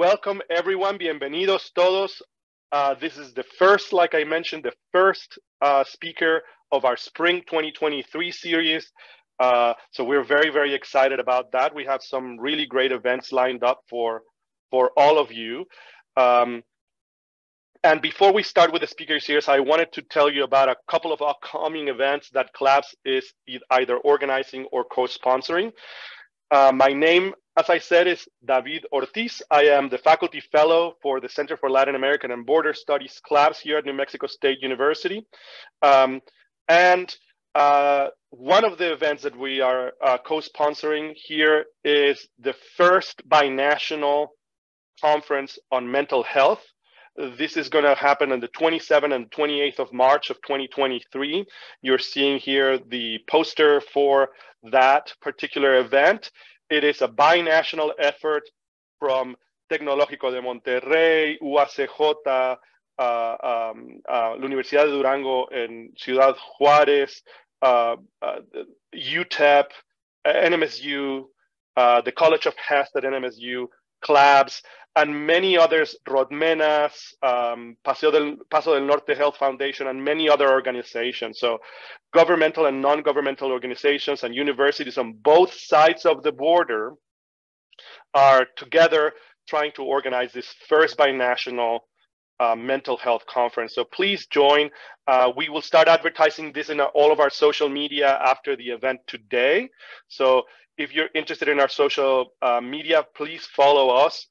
welcome everyone. Bienvenidos todos. This is the first, like I mentioned, the first speaker of our Spring 2023 series. So we're very, very excited about that. We have some really great events lined up for all of you. And before we start with the speaker series, I wanted to tell you about a couple of upcoming events that CLABS is either organizing or co-sponsoring. My name, as I said, is David Ortiz. I am the faculty fellow for the Center for Latin American and Border Studies CLABS here at New Mexico State University. One of the events that we are co-sponsoring here is the first binational conference on mental health. This is going to happen on the 27th and 28th of March of 2023. You're seeing here the poster for that particular event. It is a binational effort from Tecnológico de Monterrey, UACJ, la Universidad de Durango en Ciudad Juárez, UTEP, NMSU, the College of Health at NMSU, CLABS, and many others, Rodmenas, Paso del Norte Health Foundation, and many other organizations. So governmental and non-governmental organizations and universities on both sides of the border are together trying to organize this first binational mental health conference. So please join. We will start advertising this in all of our social media after the event today. So if you're interested in our social media, please follow us.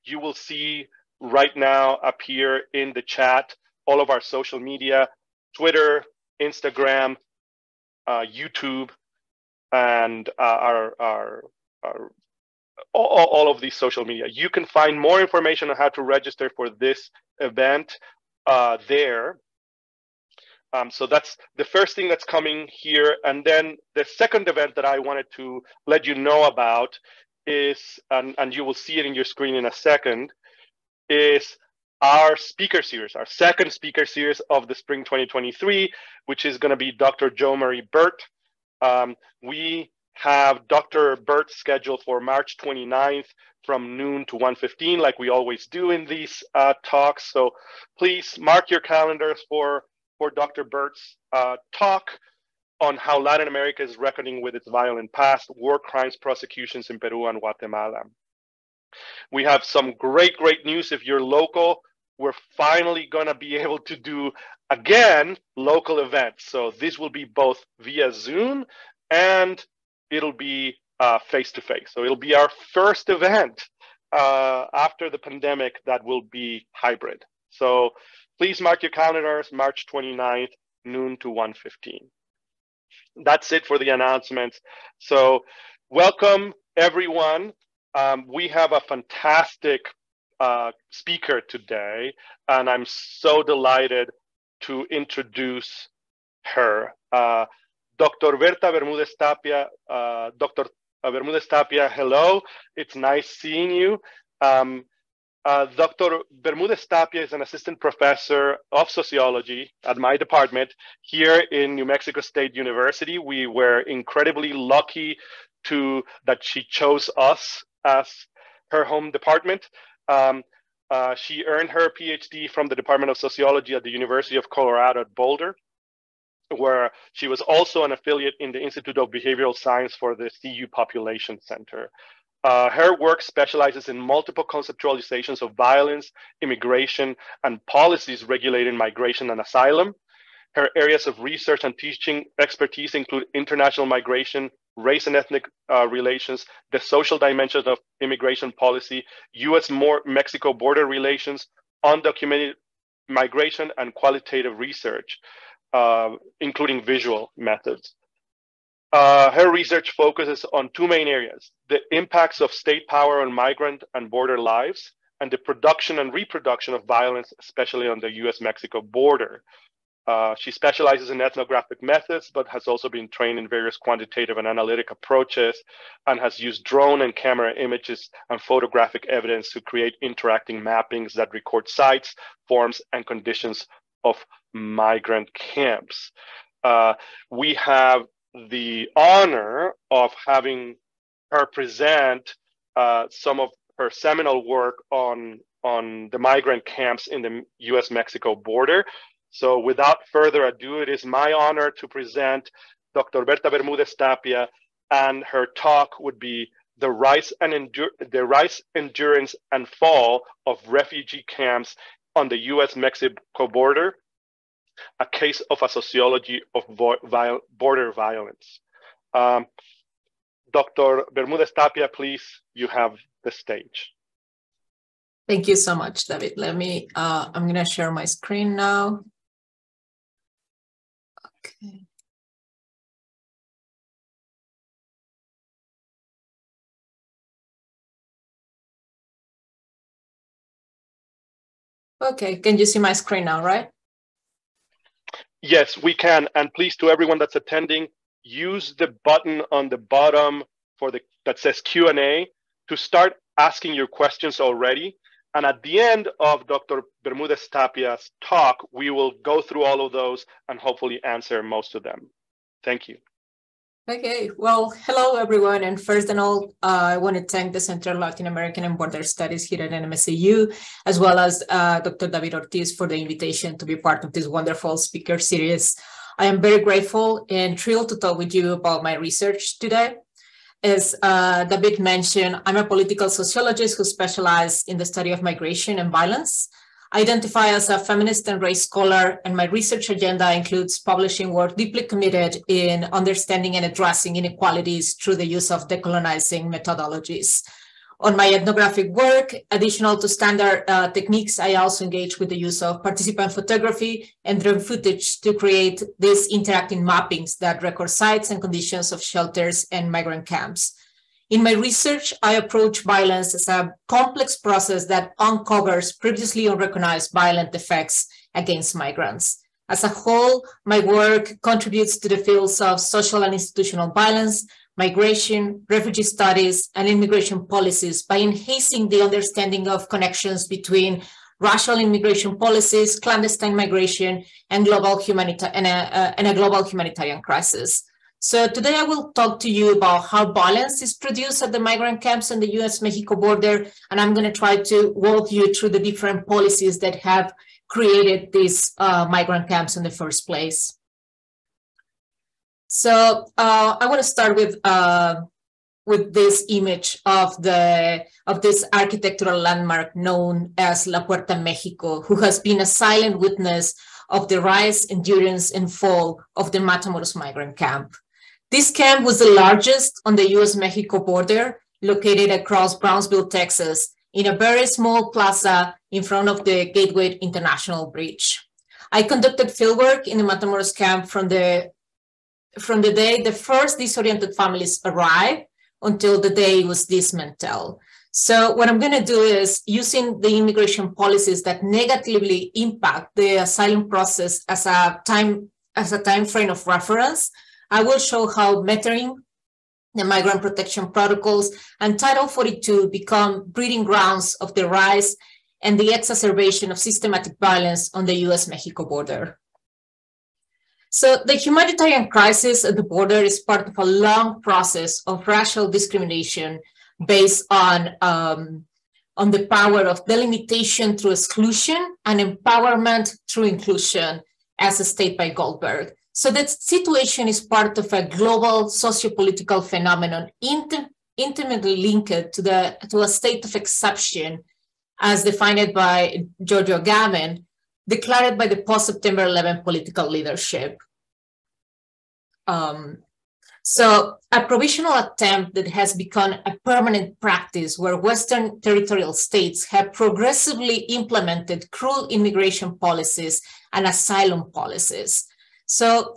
You will see right now up here in the chat all of our social media, Twitter, Instagram, YouTube, and all of these social media. You can find more information on how to register for this event there. So that's the first thing that's coming here. And then the second event that I wanted to let you know about is, and you will see it in your screen in a second, is our speaker series, our second speaker series of the Spring 2023, which is going to be Dr. Jo Marie Burt. We have Dr. Burt scheduled for March 29th from noon to 1:15, like we always do in these talks. So please mark your calendars for Dr. Burt's talk on how Latin America is reckoning with its violent past, war crimes prosecutions in Peru and Guatemala. We have some great news. If you're local, we're finally going to be able to do, again, local events. So this will be both via Zoom and it'll be face-to-face. So it'll be our first event after the pandemic that will be hybrid. So please mark your calendars, March 29th, noon to 1:15. That's it for the announcements. So welcome, everyone. We have a fantastic speaker today, and I'm so delighted to introduce her. Dr. Bertha Bermudez Tapia. Dr. Bermudez Tapia, hello. It's nice seeing you. Dr. Bermudez Tapia is an assistant professor of sociology at my department here in New Mexico State University. We were incredibly lucky that she chose us as her home department. She earned her PhD from the Department of Sociology at the University of Colorado at Boulder, where she was also an affiliate in the Institute of Behavioral Science for the CU Population Center. Her work specializes in multiple conceptualizations of violence, immigration, and policies regulating migration and asylum. Her areas of research and teaching expertise include international migration, race and ethnic relations, the social dimensions of immigration policy, U.S. Mexico border relations, undocumented migration, and qualitative research, including visual methods. Her research focuses on two main areas: the impacts of state power on migrant and border lives, and the production and reproduction of violence, especially on the U.S. Mexico border. She specializes in ethnographic methods, but has also been trained in various quantitative and analytic approaches, and has used drone and camera images and photographic evidence to create interacting mappings that record sites, forms, and conditions of migrant camps. We have the honor of having her present some of her seminal work on the migrant camps in the U.S. Mexico border. So without further ado, it is my honor to present Dr. Bertha Bermudez Tapia, and her talk would be the rise, endurance, and fall of refugee camps on the U.S. Mexico border, a case of a sociology of border violence. Dr. Bermudez Tapia, please, you have the stage. Thank you so much, David. Let me, I'm going to share my screen now. Okay. Okay, can you see my screen now, right? Yes, we can. And please, to everyone that's attending, use the button on the bottom that says Q&A to start asking your questions already. And at the end of Dr. Bermudez Tapia's talk, we will go through all of those and hopefully answer most of them. Thank you. Okay, well, hello everyone. And first and all, I want to thank the Center of Latin American and Border Studies here at NMSAU, as well as Dr. David Ortiz for the invitation to be part of this wonderful speaker series. I am very grateful and thrilled to talk with you about my research today. As David mentioned, I'm a political sociologist who specializes in the study of migration and violence. I identify as a feminist and race scholar, and my research agenda includes publishing work deeply committed in understanding and addressing inequalities through the use of decolonizing methodologies. On my ethnographic work, additional to standard techniques, I also engage with the use of participant photography and drone footage to create these interactive mappings that record sites and conditions of shelters and migrant camps. In my research, I approach violence as a complex process that uncovers previously unrecognized violent effects against migrants. As a whole, my work contributes to the fields of social and institutional violence, migration, refugee studies, and immigration policies by enhancing the understanding of connections between racial immigration policies, clandestine migration, and a global humanitarian crisis. So today I will talk to you about how violence is produced at the migrant camps on the U.S. Mexico border, and I'm going to try to walk you through the different policies that have created these migrant camps in the first place. So I want to start with this image of this architectural landmark known as La Puerta Mexico, who has been a silent witness of the rise, endurance, and fall of the Matamoros migrant camp. This camp was the largest on the U.S. Mexico border, located across Brownsville, Texas, in a very small plaza in front of the Gateway International Bridge. I conducted fieldwork in the Matamoros camp from the day the first disoriented families arrived until the day it was dismantled. So what I'm going to do is, using the immigration policies that negatively impact the asylum process as a time frame of reference, I will show how mentoring, the migrant protection protocols, and Title 42 become breeding grounds of the rise and the exacerbation of systematic violence on the U.S.-Mexico border. So the humanitarian crisis at the border is part of a long process of racial discrimination based on the power of delimitation through exclusion and empowerment through inclusion, as stated by Goldberg. So that situation is part of a global socio-political phenomenon intimately linked to a state of exception, as defined by Giorgio Agamben, declared by the post-September 11 political leadership. So a provisional attempt that has become a permanent practice, where Western territorial states have progressively implemented cruel immigration policies and asylum policies. So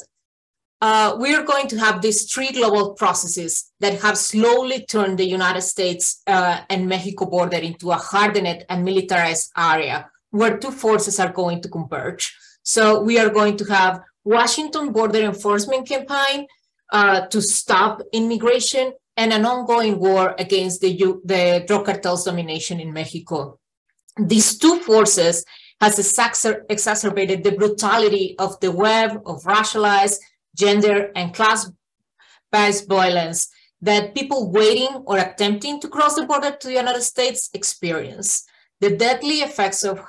we are going to have these three global processes that have slowly turned the United States and Mexico border into a hardened and militarized area where two forces are going to converge. So we are going to have Washington border enforcement campaign to stop immigration, and an ongoing war against the drug cartel's domination in Mexico. These two forces has exacerbated the brutality of the web of racialized, gender, and class-based violence that people waiting or attempting to cross the border to the United States experience. The deadly effects of the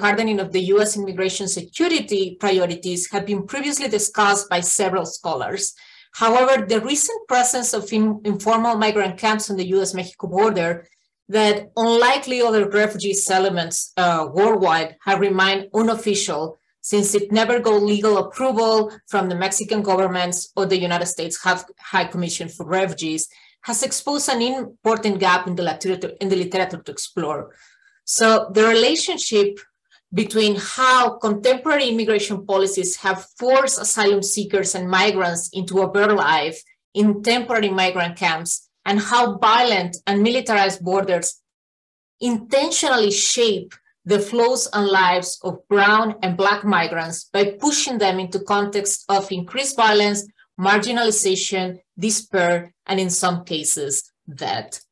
hardening of the U.S. immigration security priorities have been previously discussed by several scholars. However, the recent presence of informal migrant camps on the U.S. Mexico border that, unlikely other refugee settlements worldwide, have remained unofficial since it never got legal approval from the Mexican governments or the United States High Commission for Refugees, has exposed an important gap in the literature to explore. So the relationship between how contemporary immigration policies have forced asylum seekers and migrants into a better life in temporary migrant camps, and how violent and militarized borders intentionally shape the flows and lives of brown and Black migrants by pushing them into contexts of increased violence, marginalization, despair, and in some cases, death.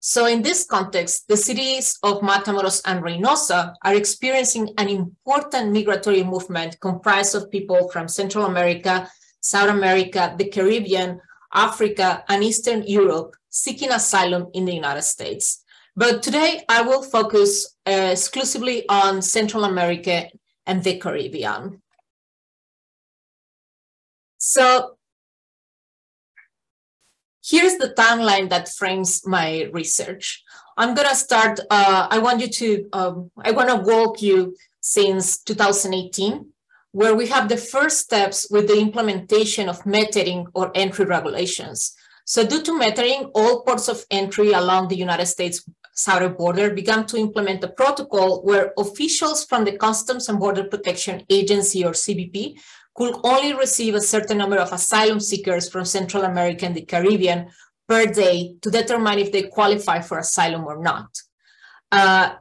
So in this context, the cities of Matamoros and Reynosa are experiencing an important migratory movement comprised of people from Central America, South America, the Caribbean, Africa, and Eastern Europe seeking asylum in the United States. But today I will focus exclusively on Central America and the Caribbean. So here's the timeline that frames my research. I'm gonna start, I want to walk you since 2018, where we have the first steps with the implementation of metering or entry regulations. So due to metering, all ports of entry along the United States southern border began to implement a protocol where officials from the Customs and Border Protection Agency, or CBP, could only receive a certain number of asylum seekers from Central America and the Caribbean per day to determine if they qualify for asylum or not.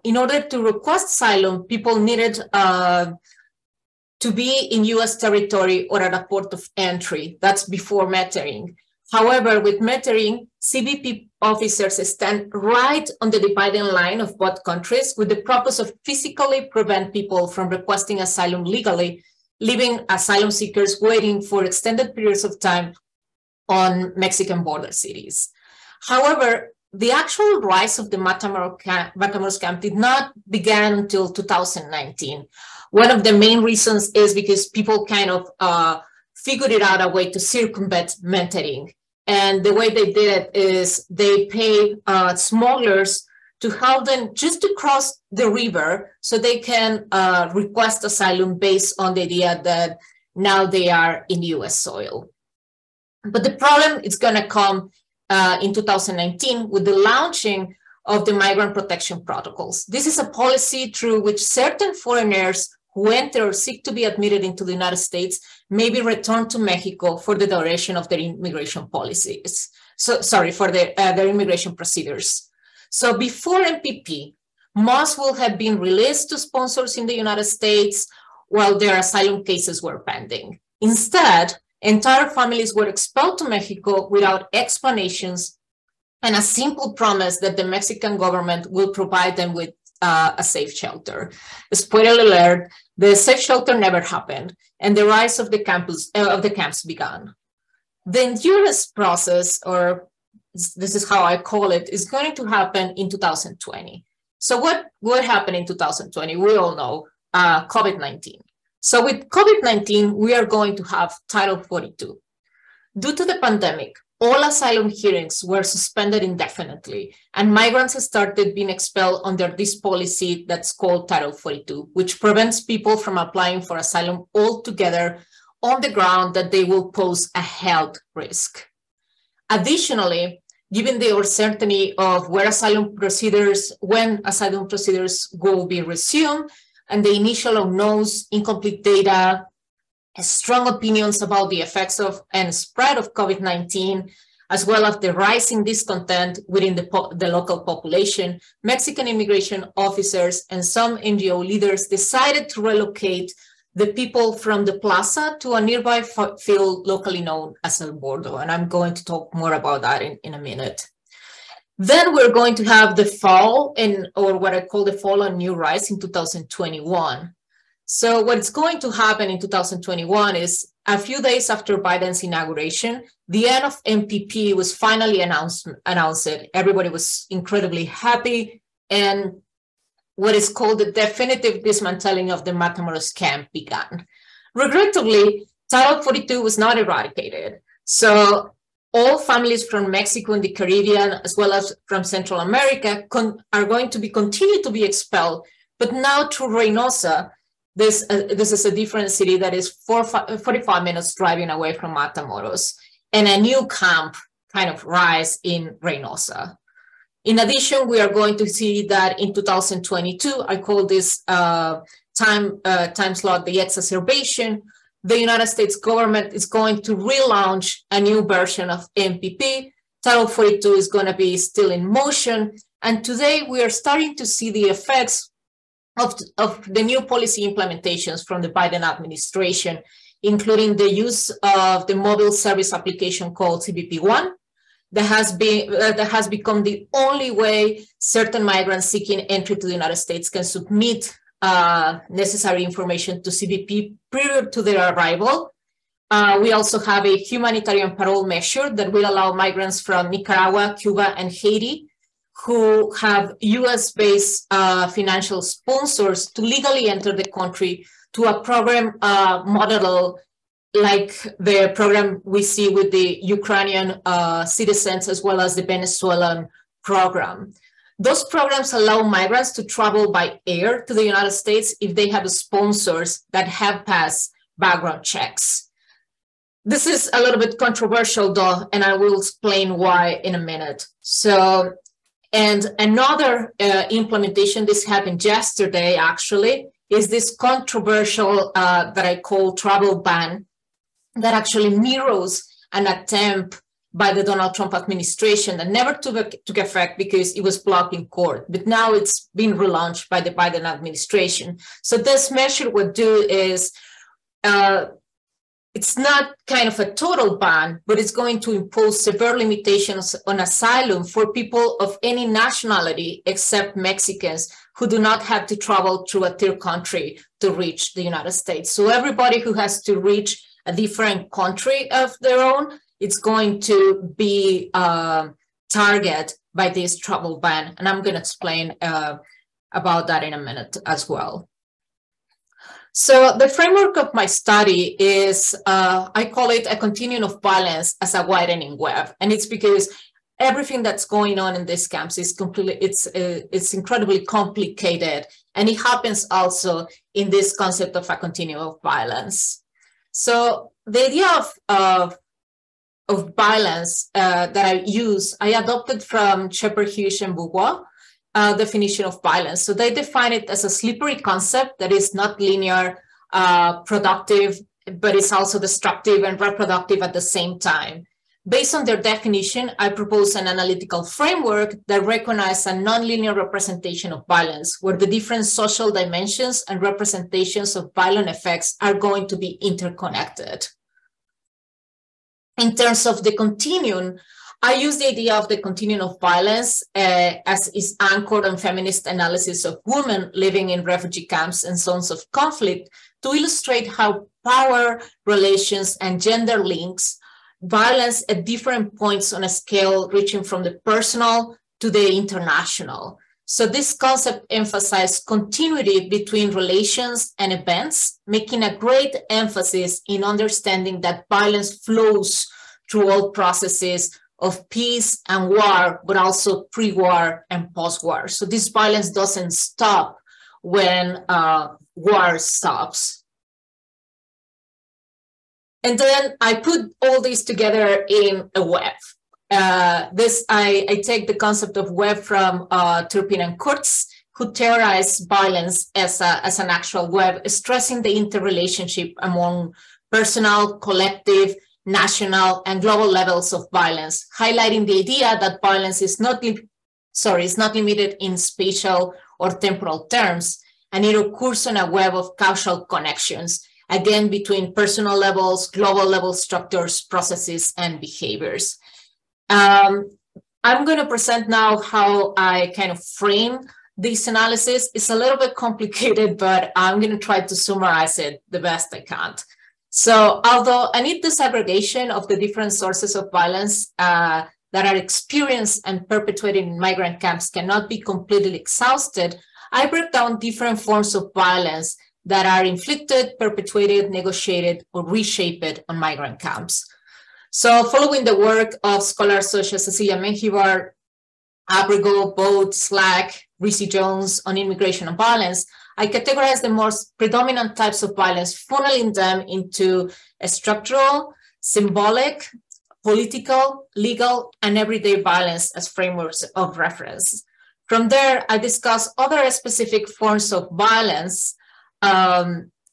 In order to request asylum, people needed to be in US territory or at a port of entry. That's before metering. However, with metering, CBP officers stand right on the dividing line of both countries with the purpose of physically prevent people from requesting asylum legally, leaving asylum seekers waiting for extended periods of time on Mexican border cities. However, the actual rise of the Matamoros camp did not begin until 2019. One of the main reasons is because people kind of figured it out a way to circumvent metering. And the way they did it is they paid smugglers to help them just to cross the river so they can request asylum based on the idea that now they are in US soil. But the problem is going to come in 2019 with the launching of the migrant protection protocols. This is a policy through which certain foreigners who enter or seek to be admitted into the United States may be returned to Mexico for the duration of their immigration policies. For their immigration procedures. So before MPP, most will have been released to sponsors in the United States while their asylum cases were pending. Instead, entire families were expelled to Mexico without explanations and a simple promise that the Mexican government will provide them with a safe shelter. Spoiler alert, the safe shelter never happened, and the rise of the camps began. The endurance process, or this is how I call it, is going to happen in 2020. So what happened in 2020? We all know COVID-19. So with COVID-19, we are going to have Title 42. Due to the pandemic, all asylum hearings were suspended indefinitely, and migrants started being expelled under this policy that's called Title 42, which prevents people from applying for asylum altogether on the ground that they will pose a health risk. Additionally, given the uncertainty of when asylum procedures will be resumed, and the initial unknowns, incomplete data, strong opinions about the effects of and spread of COVID-19, as well as the rising discontent within the local population, Mexican immigration officers and some NGO leaders decided to relocate the people from the plaza to a nearby field locally known as El Bordo. And I'm going to talk more about that in a minute. Then we're going to have the fall, or what I call the fall and new rise in 2021. So what's going to happen in 2021 is a few days after Biden's inauguration, the end of MPP was finally announced. Everybody was incredibly happy, and what is called the definitive dismantling of the Matamoros camp began. Regrettably, Title 42 was not eradicated. So all families from Mexico and the Caribbean, as well as from Central America, are going to continue to be expelled, but now to Reynosa. This is a different city that is 45 minutes driving away from Matamoros, and a new camp kind of rise in Reynosa. In addition, we are going to see that in 2022, I call this time slot the exacerbation. The United States government is going to relaunch a new version of MPP. Title 42 is going to be still in motion. And today we are starting to see the effects of the new policy implementations from the Biden administration, including the use of the mobile service application called CBP-1, that has become the only way certain migrants seeking entry to the United States can submit necessary information to CBP prior to their arrival. We also have a humanitarian parole measure that will allow migrants from Nicaragua, Cuba, and Haiti who have US-based financial sponsors to legally enter the country to a program model like the program we see with the Ukrainian citizens as well as the Venezuelan program. Those programs allow migrants to travel by air to the United States if they have sponsors that have passed background checks. This is a little bit controversial though, and I will explain why in a minute. So, and another implementation, this happened yesterday actually, is this controversial that I call travel ban that actually mirrors an attempt by the Donald Trump administration that never took effect because it was blocked in court, but now it's been relaunched by the Biden administration. So this measure would do is, it's not kind of a total ban, but it's going to impose severe limitations on asylum for people of any nationality except Mexicans who do not have to travel through a third country to reach the United States. So everybody who has to reach a different country of their own, it's going to be targeted by this travel ban. And I'm going to explain about that in a minute as well. So the framework of my study is, I call it a continuum of violence as a widening web. And it's because everything that's going on in these camps is it's incredibly complicated. And it happens also in this concept of a continuum of violence. So the idea of violence that I adopted from Shepard, Hughes, and Beauvoir definition of violence. So they define it as a slippery concept that is not linear, productive, but it's also destructive and reproductive at the same time. Based on their definition, I propose an analytical framework that recognizes a nonlinear representation of violence, where the different social dimensions and representations of violent effects are going to be interconnected. In terms of the continuum, I use the idea of the continuum of violence as is anchored on feminist analysis of women living in refugee camps and zones of conflict to illustrate how power, relations, and gender links violence at different points on a scale reaching from the personal to the international. So this concept emphasizes continuity between relations and events, making a great emphasis in understanding that violence flows through all processes of peace and war, but also pre-war and post-war. So this violence doesn't stop when war stops. And then I put all these together in a web. I take the concept of web from Turpin and Kurtz, who theorize violence as an actual web, stressing the interrelationship among personal, collective, national, and global levels of violence, highlighting the idea that violence is not limited in spatial or temporal terms, and it occurs on a web of causal connections, again, between personal levels, global level structures, processes, and behaviors. I'm going to present now how I kind of frame this analysis is a little bit complicated, but I'm going to try to summarize it the best I can. So although a neat disaggregation of the different sources of violence that are experienced and perpetuated in migrant camps cannot be completely exhausted, I break down different forms of violence that are inflicted, perpetuated, negotiated, or reshaped on migrant camps. So following the work of scholars such as Cecilia Menjivar, Abrigo, Boat, Slack, Reese Jones on immigration and violence, I categorize the most predominant types of violence, funneling them into a structural, symbolic, political, legal, and everyday violence as frameworks of reference. From there, I discuss other specific forms of violence,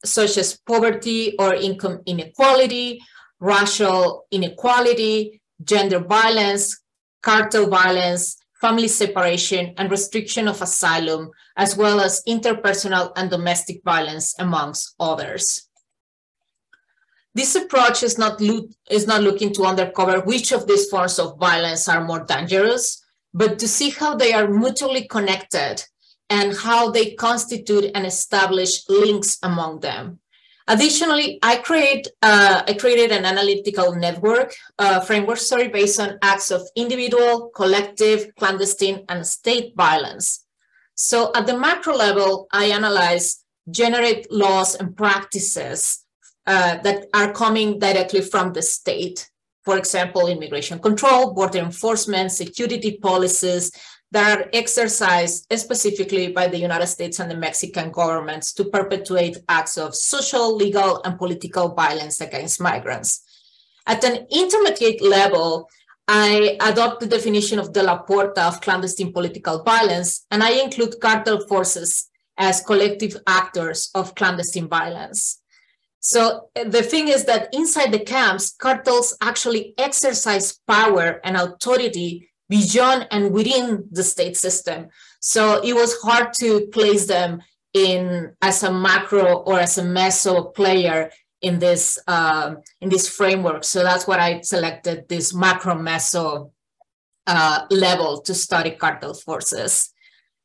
such as poverty or income inequality, racial inequality, gender violence, cartel violence, family separation, and restriction of asylum, as well as interpersonal and domestic violence, amongst others. This approach is not looking to uncover which of these forms of violence are more dangerous, but to see how they are mutually connected and how they constitute and establish links among them. Additionally, I created an analytical network framework based on acts of individual, collective, clandestine, and state violence. So at the macro level, I analyze generate laws and practices that are coming directly from the state. For example, immigration control, border enforcement, security policies that are exercised specifically by the United States and the Mexican governments to perpetuate acts of social, legal, and political violence against migrants. At an intermediate level, I adopt the definition of De La Porta of clandestine political violence, and I include cartel forces as collective actors of clandestine violence. So the thing is that inside the camps, cartels actually exercise power and authority beyond and within the state system. So it was hard to place them in as a macro or as a meso player in this framework. So that's what I selected, this macro meso level to study cartel forces.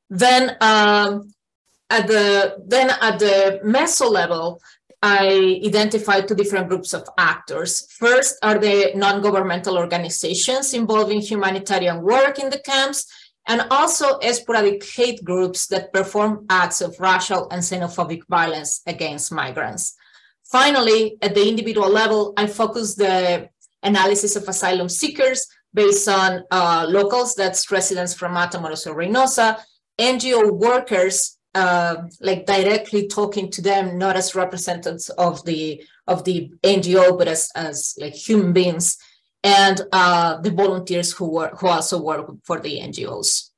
Then at the meso level, I identified two different groups of actors. First are the non-governmental organizations involving humanitarian work in the camps, and also sporadic hate groups that perform acts of racial and xenophobic violence against migrants. Finally, at the individual level, I focused the analysis of asylum seekers based on locals, that's residents from Matamoros or Reynosa, NGO workers, like directly talking to them, not as representatives of the NGO, but as like human beings, and the volunteers who also work for the NGOs.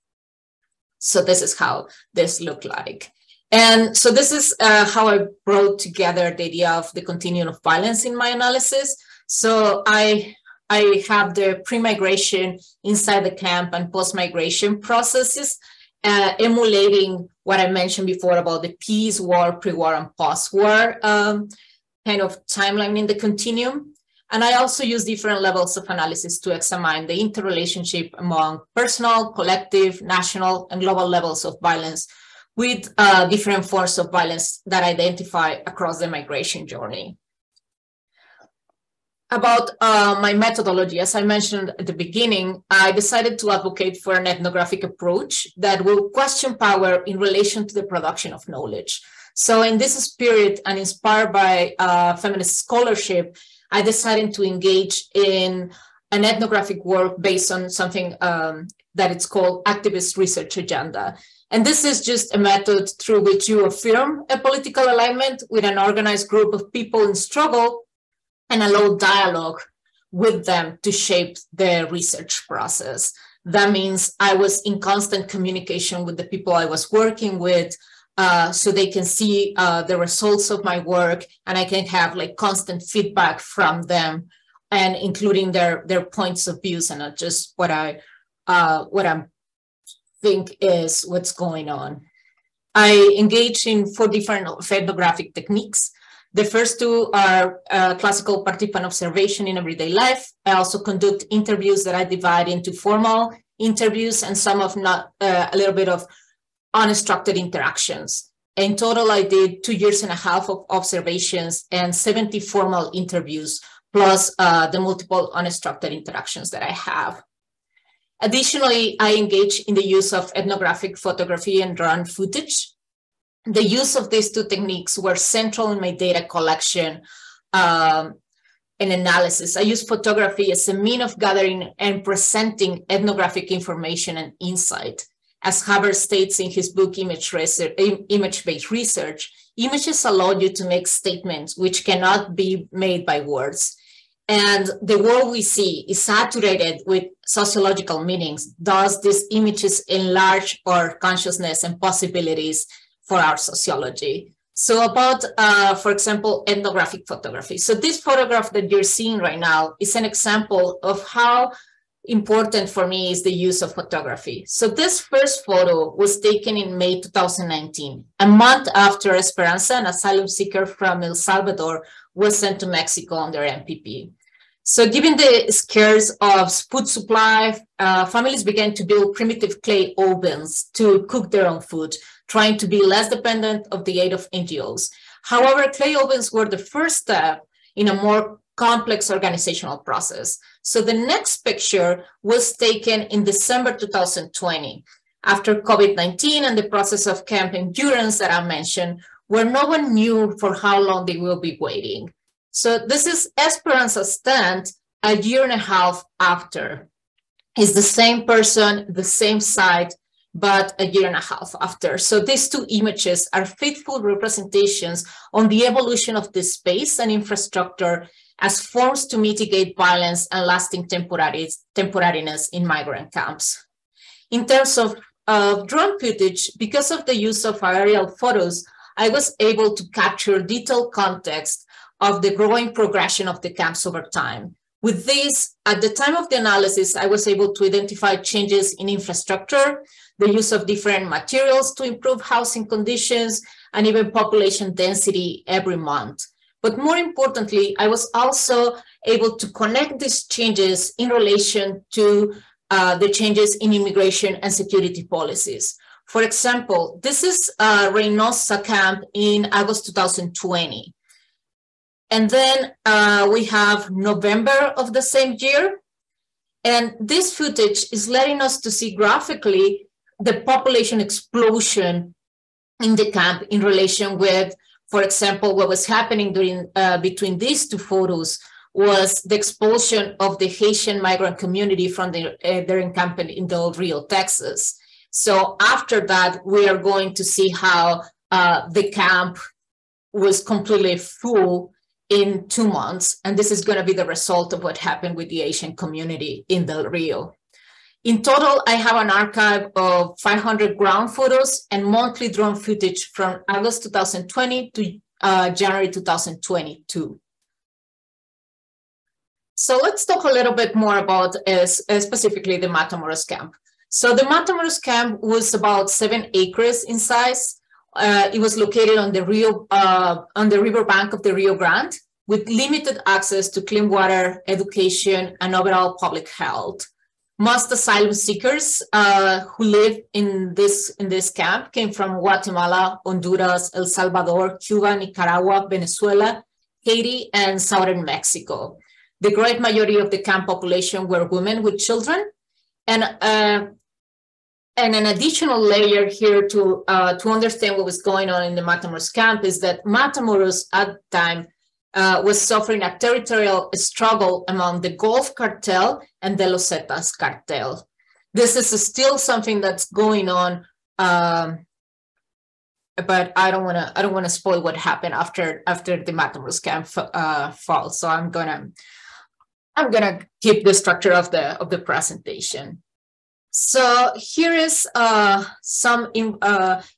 So this is how this looked like. And so this is how I brought together the idea of the continuum of violence in my analysis. So I have the pre-migration, inside the camp, and post-migration processes, emulating what I mentioned before about the peace, war, pre-war, and post-war kind of timeline in the continuum. And I also use different levels of analysis to examine the interrelationship among personal, collective, national, and global levels of violence with different forms of violence that identify across the migration journey. About my methodology, as I mentioned at the beginning, I decided to advocate for an ethnographic approach that will question power in relation to the production of knowledge. So in this spirit, and inspired by feminist scholarship, I decided to engage in an ethnographic work based on something that it's called activist research agenda. And this is just a method through which you affirm a political alignment with an organized group of people in struggle and allow dialogue with them to shape the research process. That means I was in constant communication with the people I was working with, so they can see the results of my work, and I can have like constant feedback from them, and including their points of views, and not just what I think is what's going on. I engage in 4 different ethnographic techniques. The first 2 are classical participant observation in everyday life. I also conduct interviews that I divide into formal interviews and some of not a little bit of unstructured interactions. In total, I did 2.5 years of observations and 70 formal interviews, plus the multiple unstructured interactions that I have. Additionally, I engaged in the use of ethnographic photography and drone footage. The use of these two techniques were central in my data collection and analysis. I use photography as a means of gathering and presenting ethnographic information and insight. As Haber states in his book, Image-Based Research, images allow you to make statements which cannot be made by words. And the world we see is saturated with sociological meanings. Thus, these images enlarge our consciousness and possibilities for our sociology. So about, for example, ethnographic photography. So this photograph that you're seeing right now is an example of how important for me is the use of photography. So this first photo was taken in May 2019, a month after Esperanza, an asylum seeker from El Salvador, was sent to Mexico under MPP. So given the scarce of food supply, families began to build primitive clay ovens to cook their own food, trying to be less dependent of the aid of NGOs. However, clay ovens were the first step in a more complex organizational process. So the next picture was taken in December 2020, after COVID-19 and the process of camp endurance that I mentioned, where no one knew for how long they will be waiting. So this is Esperanza's stand 1.5 years after. It's the same person, the same site, but 1.5 years after. So these two images are faithful representations on the evolution of this space and infrastructure as forms to mitigate violence and lasting temporariness in migrant camps. In terms of drone footage, because of the use of aerial photos, I was able to capture detailed context of the growing progression of the camps over time. With this, at the time of the analysis, I was able to identify changes in infrastructure, the use of different materials to improve housing conditions, and even population density every month. But more importantly, I was also able to connect these changes in relation to the changes in immigration and security policies. For example, this is Reynosa camp in August 2020. And then we have November of the same year. And this footage is letting us to see graphically the population explosion in the camp in relation with, for example, what was happening during between these two photos was the expulsion of the Haitian migrant community from their encampment in Del Rio, Texas. So after that, we are going to see how the camp was completely full in 2 months. And this is going to be the result of what happened with the Asian community in Del Rio. In total, I have an archive of 500 ground photos and monthly drone footage from August 2020 to January 2022. So let's talk a little bit more about specifically the Matamoros camp. So the Matamoros camp was about 7 acres in size. It was located on the riverbank of the Rio Grande, with limited access to clean water, education, and overall public health. Most asylum seekers who live in this camp came from Guatemala, Honduras, El Salvador, Cuba, Nicaragua, Venezuela, Haiti, and southern Mexico. The great majority of the camp population were women with children, and an additional layer here to understand what was going on in the Matamoros camp is that Matamoros at the time was suffering a territorial struggle among the Gulf Cartel and the Los Zetas cartel. This is still something that's going on, but I don't want to spoil what happened after the Matamoros camp fall. So I'm gonna keep the structure of the presentation. So here is some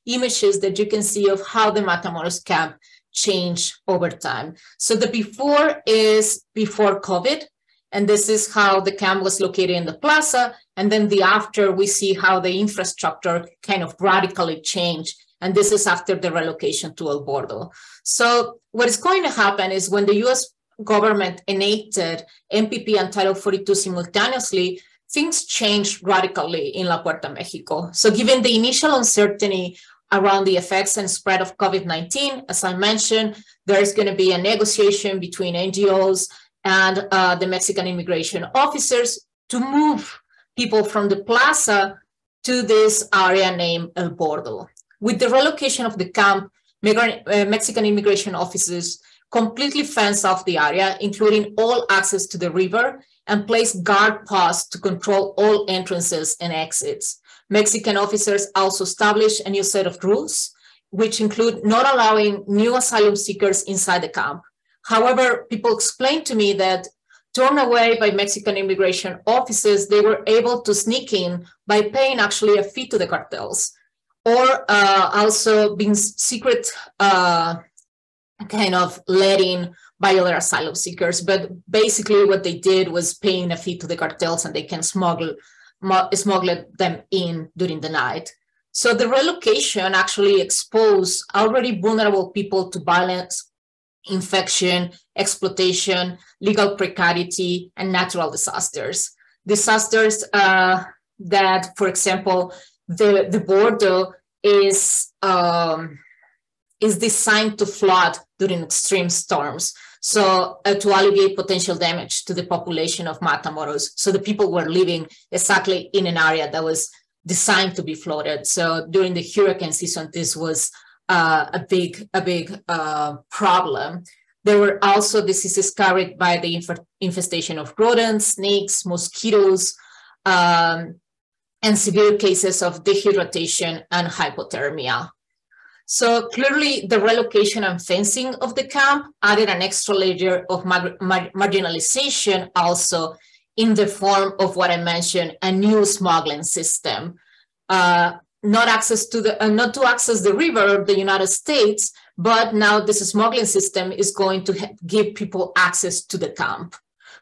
images that you can see of how the Matamoros camp changed over time. So the before is before COVID, and this is how the camp was located in the plaza. And then the after, we see how the infrastructure kind of radically changed. And this is after the relocation to El Bordo. So what is going to happen is when the U.S. government enacted MPP and Title 42 simultaneously, things changed radically in La Puerta, Mexico. So given the initial uncertainty around the effects and spread of COVID-19, as I mentioned, there's going to be a negotiation between NGOs and the Mexican immigration officers to move people from the plaza to this area named El Bordo. With the relocation of the camp, Mexican immigration officers completely fenced off the area, including all access to the river, and placed guard posts to control all entrances and exits. Mexican officers also established a new set of rules, which include not allowing new asylum seekers inside the camp. However, people explained to me that torn away by Mexican immigration officers, they were able to sneak in by paying actually a fee to the cartels, or also being secret kind of letting by other asylum seekers. But basically what they did was paying a fee to the cartels, and they can smuggle them in during the night. So the relocation actually exposed already vulnerable people to violence, infection, exploitation, legal precarity, and natural disasters. Disasters that, for example, the border is designed to flood during extreme storms. So to alleviate potential damage to the population of Matamoros. So the people were living exactly in an area that was designed to be flooded. So during the hurricane season, this was a big problem. There were also diseases carried by the infestation of rodents, snakes, mosquitoes, and severe cases of dehydration and hypothermia. So clearly the relocation and fencing of the camp added an extra layer of marginalization also in the form of what I mentioned, a new smuggling system. Not to access the river, the United States, but now this smuggling system is going to give people access to the camp.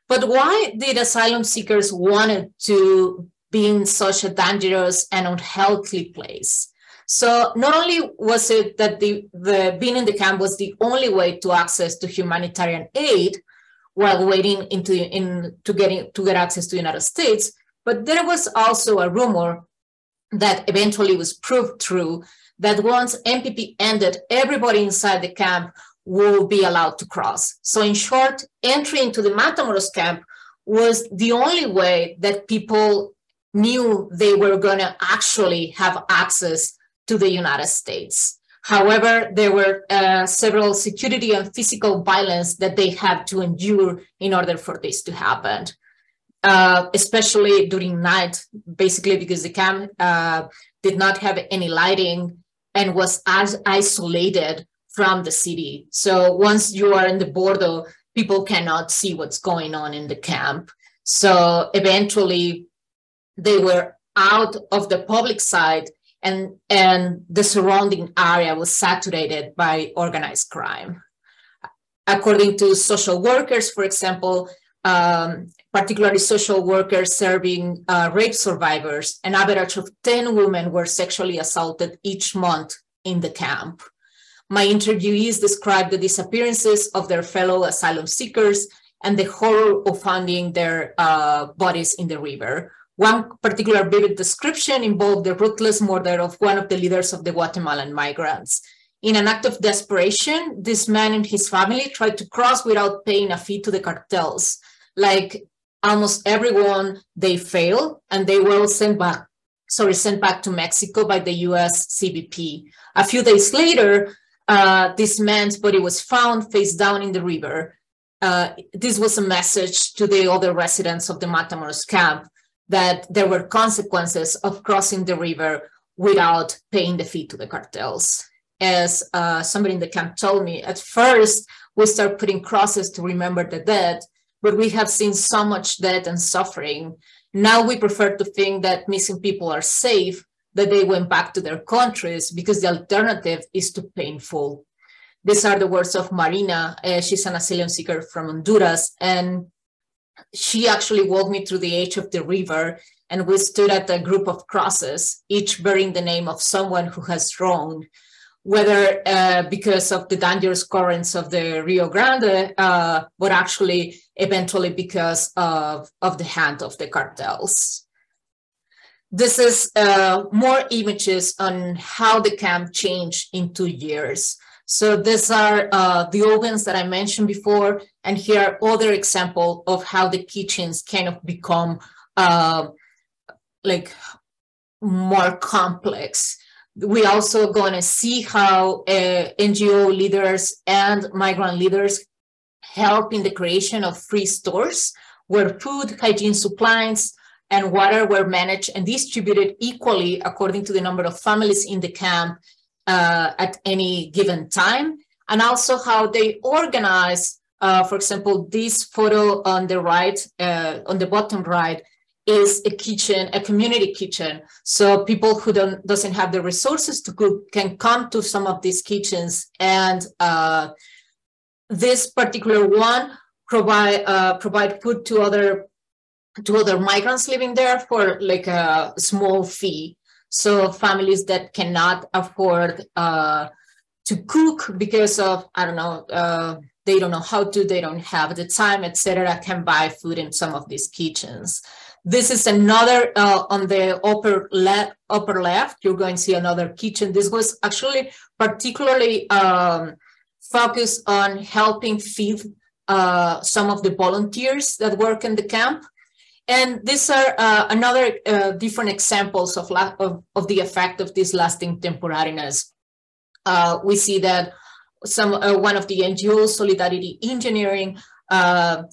But why did asylum seekers wanted to be in such a dangerous and unhealthy place? So not only was it that the being in the camp was the only way to access to humanitarian aid while waiting to get access to the United States, but there was also a rumor that eventually was proved true that once MPP ended, everybody inside the camp will be allowed to cross. So in short, entry into the Matamoros camp was the only way that people knew they were going to actually have access to the United States. However, there were several security and physical violence that they had to endure in order for this to happen, especially during night, basically because the camp did not have any lighting and was as isolated from the city. So once you are in the border, people cannot see what's going on in the camp. So eventually they were out of the public side, and the surrounding area was saturated by organized crime. According to social workers, for example, particularly social workers serving rape survivors, an average of 10 women were sexually assaulted each month in the camp. My interviewees described the disappearances of their fellow asylum seekers and the horror of finding their bodies in the river. One particular vivid description involved the ruthless murder of one of the leaders of the Guatemalan migrants. In an act of desperation, this man and his family tried to cross without paying a fee to the cartels. Like almost everyone, they failed, and they were sent back to Mexico by the U.S. CBP. A few days later, this man's body was found face down in the river. This was a message to the other residents of the Matamoros camp that there were consequences of crossing the river without paying the fee to the cartels. As somebody in the camp told me, at first we start putting crosses to remember the dead, but we have seen so much death and suffering. Now we prefer to think that missing people are safe, that they went back to their countries because the alternative is too painful. These are the words of Marina. She's an asylum seeker from Honduras, and she actually walked me through the edge of the river, and we stood at a group of crosses, each bearing the name of someone who has drowned, whether because of the dangerous currents of the Rio Grande, but actually eventually because of the hand of the cartels. This is more images on how the camp changed in 2 years. So these are the ovens that I mentioned before, and here are other examples of how the kitchens kind of become like more complex. We also going to see how NGO leaders and migrant leaders help in the creation of free stores where food, hygiene supplies, and water were managed and distributed equally according to the number of families in the camp at any given time, and also how they organize, for example, this photo on the right, on the bottom right, is a kitchen, a community kitchen. So people who doesn't have the resources to cook can come to some of these kitchens, and this particular one provide food to other migrants living there for like a small fee. So families that cannot afford to cook because of, I don't know, they don't know how to, they don't have the time, etc., can buy food in some of these kitchens. This is another, on the upper left, you're going to see another kitchen. This was actually particularly focused on helping feed some of the volunteers that work in the camp. And these are another different examples of the effect of this lasting temporariness. We see that one of the NGOs, Solidarity Engineering, kind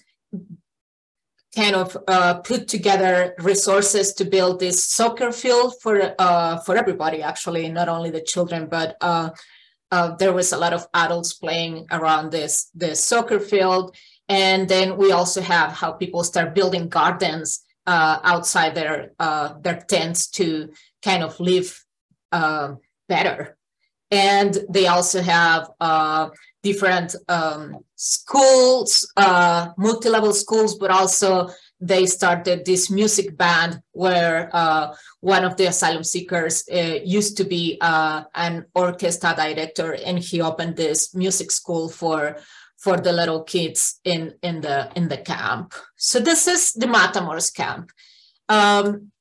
of put together resources to build this soccer field for everybody, actually, not only the children, but there was a lot of adults playing around this soccer field. And then we also have how people start building gardens outside their tents to kind of live better. And they also have different schools, multi-level schools, but also they started this music band where one of the asylum seekers used to be an orchestra director, and he opened this music school for the little kids in the camp. So this is the Matamoros camp. And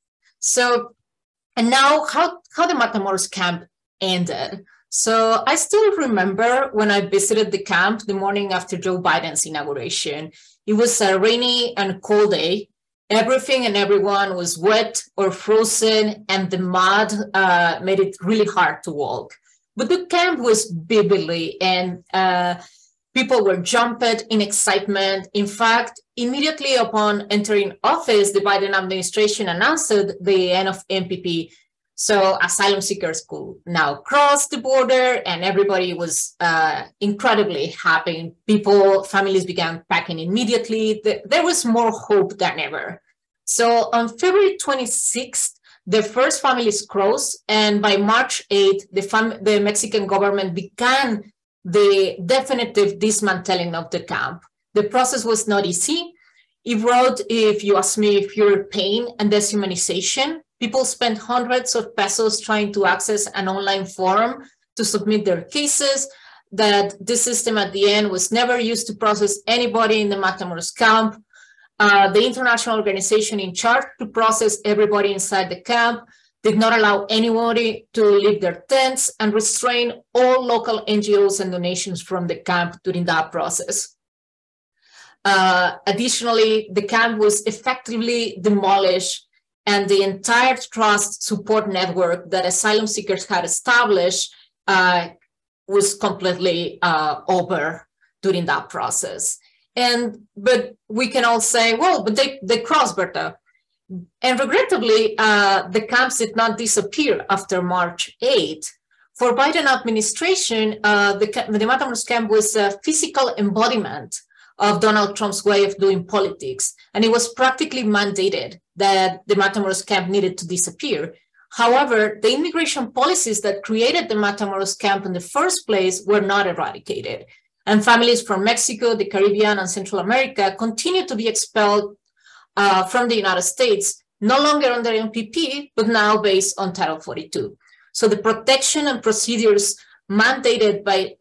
now how the Matamoros camp ended. So I still remember when I visited the camp the morning after Joe Biden's inauguration. It was a rainy and cold day. Everything and everyone was wet or frozen, and the mud made it really hard to walk. But the camp was vividly, and people were jumping in excitement. In fact, immediately upon entering office, the Biden administration announced the end of MPP. So asylum seekers could now cross the border, and everybody was incredibly happy. Families began packing immediately. There was more hope than ever. So on February 26th, the first families crossed, and by March 8th, the Mexican government began the definitive dismantling of the camp. The process was not easy. It brought, if you ask me, pure pain and dehumanization. People spent hundreds of pesos trying to access an online forum to submit their cases. That this system at the end was never used to process anybody in the Matamoros camp. The international organization in charge to process everybody inside the camp did not allow anybody to leave their tents and restrain all local NGOs and donations from the camp during that process. Additionally, the camp was effectively demolished, and the entire trust support network that asylum seekers had established was completely over during that process. But we can all say, well, but they crossed, Bertha. And regrettably, the camps did not disappear after March 8th. For Biden administration, the Matamoros camp was a physical embodiment of Donald Trump's way of doing politics. And it was practically mandated that the Matamoros camp needed to disappear. However, the immigration policies that created the Matamoros camp in the first place were not eradicated. And families from Mexico, the Caribbean, and Central America continued to be expelled from the United States, no longer under MPP, but now based on Title 42. So the protection and procedures mandated by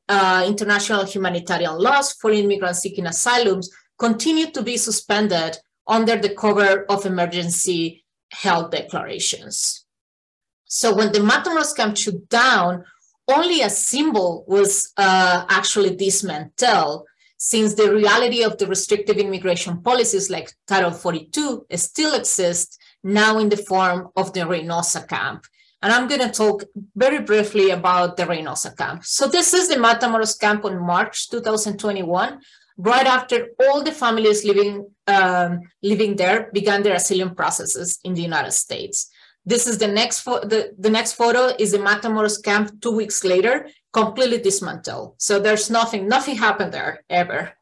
international humanitarian laws for immigrants seeking asylums continue to be suspended under the cover of emergency health declarations. So when the Matamoros camp shut down, only a symbol was actually dismantled, since the reality of the restrictive immigration policies like Title 42 still exists now in the form of the Reynosa camp. And I'm going to talk very briefly about the Reynosa camp. So this is the Matamoros camp on March 2021, right after all the families living there began their asylum processes in the United States. This is the next photo is the Matamoros camp 2 weeks later, completely dismantled. So there's nothing happened there ever.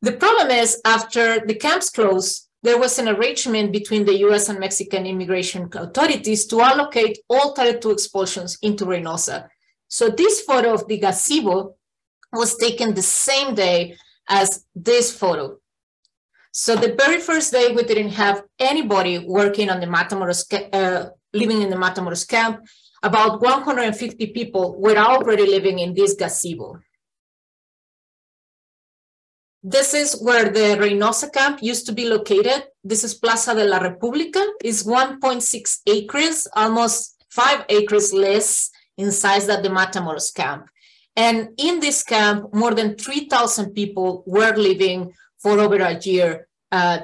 The problem is, after the camps closed, there was an arrangement between the U.S. and Mexican immigration authorities to allocate all Title II expulsions into Reynosa. So this photo of the gazebo was taken the same day as this photo. So the very first day, we didn't have anybody working on the Matamoros, living in the Matamoros camp. About 150 people were already living in this gazebo. This is where the Reynosa camp used to be located. This is Plaza de la República. It's 1.6 acres, almost 5 acres less in size than the Matamoros camp. And in this camp, more than 3,000 people were living for over a year.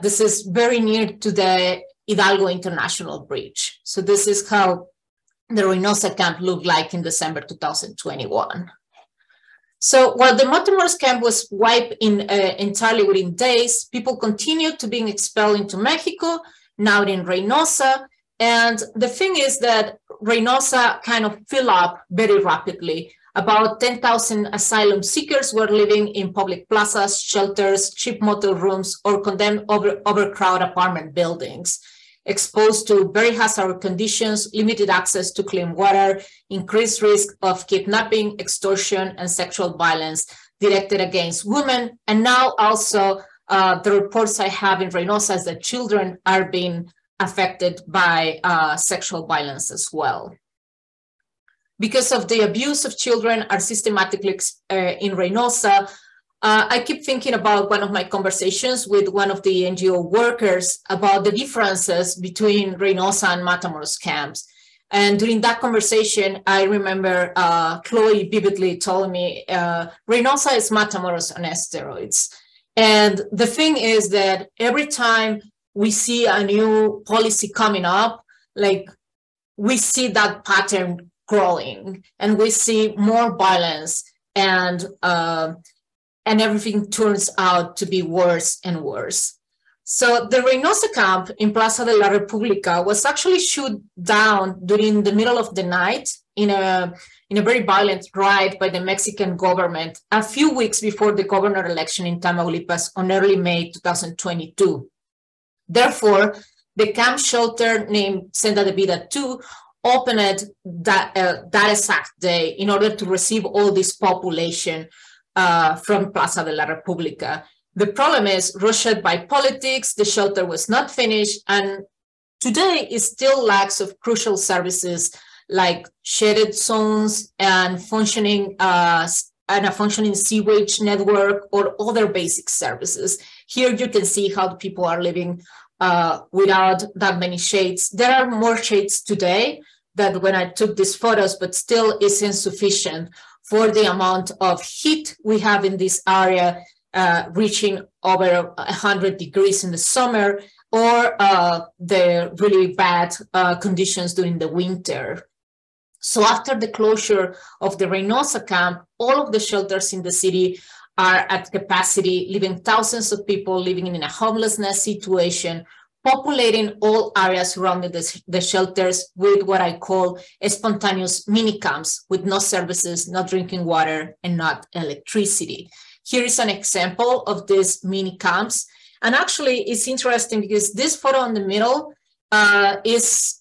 This is very near to the Hidalgo International Bridge. So this is how the Reynosa camp looked like in December 2021. So while the Matamoros camp was wiped entirely within days, people continued to be expelled into Mexico, now in Reynosa. And the thing is that Reynosa kind of filled up very rapidly. About 10,000 asylum seekers were living in public plazas, shelters, cheap motel rooms, or condemned overcrowded apartment buildings, exposed to very hazardous conditions, limited access to clean water, increased risk of kidnapping, extortion, and sexual violence directed against women. And now also the reports I have in Reynosa is that children are being affected by sexual violence as well. Because of the abuse of children are systematically in Reynosa, I keep thinking about one of my conversations with one of the NGO workers about the differences between Reynosa and Matamoros camps. And during that conversation, I remember Chloe vividly told me, Reynosa is Matamoros on steroids. And the thing is that every time we see a new policy coming up, like we see that pattern growing, and we see more violence, and everything turns out to be worse and worse. So the Reynosa camp in Plaza de la República was actually shut down during the middle of the night in a very violent riot by the Mexican government a few weeks before the governor election in Tamaulipas on early May 2022. Therefore, the camp shelter named Senda de Vida 2 opened that exact day in order to receive all this population from Plaza de la República. The problem is, rushed by politics, the shelter was not finished, and today it still lacks of crucial services like shaded zones and a functioning sewage network or other basic services. Here you can see how the people are living without that many shades. There are more shades today than when I took these photos, but still is insufficient for the amount of heat we have in this area, reaching over 100 degrees in the summer, or the really bad conditions during the winter. So after the closure of the Reynosa camp, all of the shelters in the city are at capacity, leaving thousands of people living in a homelessness situation, populating all areas surrounding the shelters with what I call spontaneous mini camps with no services, no drinking water, and not electricity. Here is an example of these mini camps. And actually, it's interesting because this photo in the middle is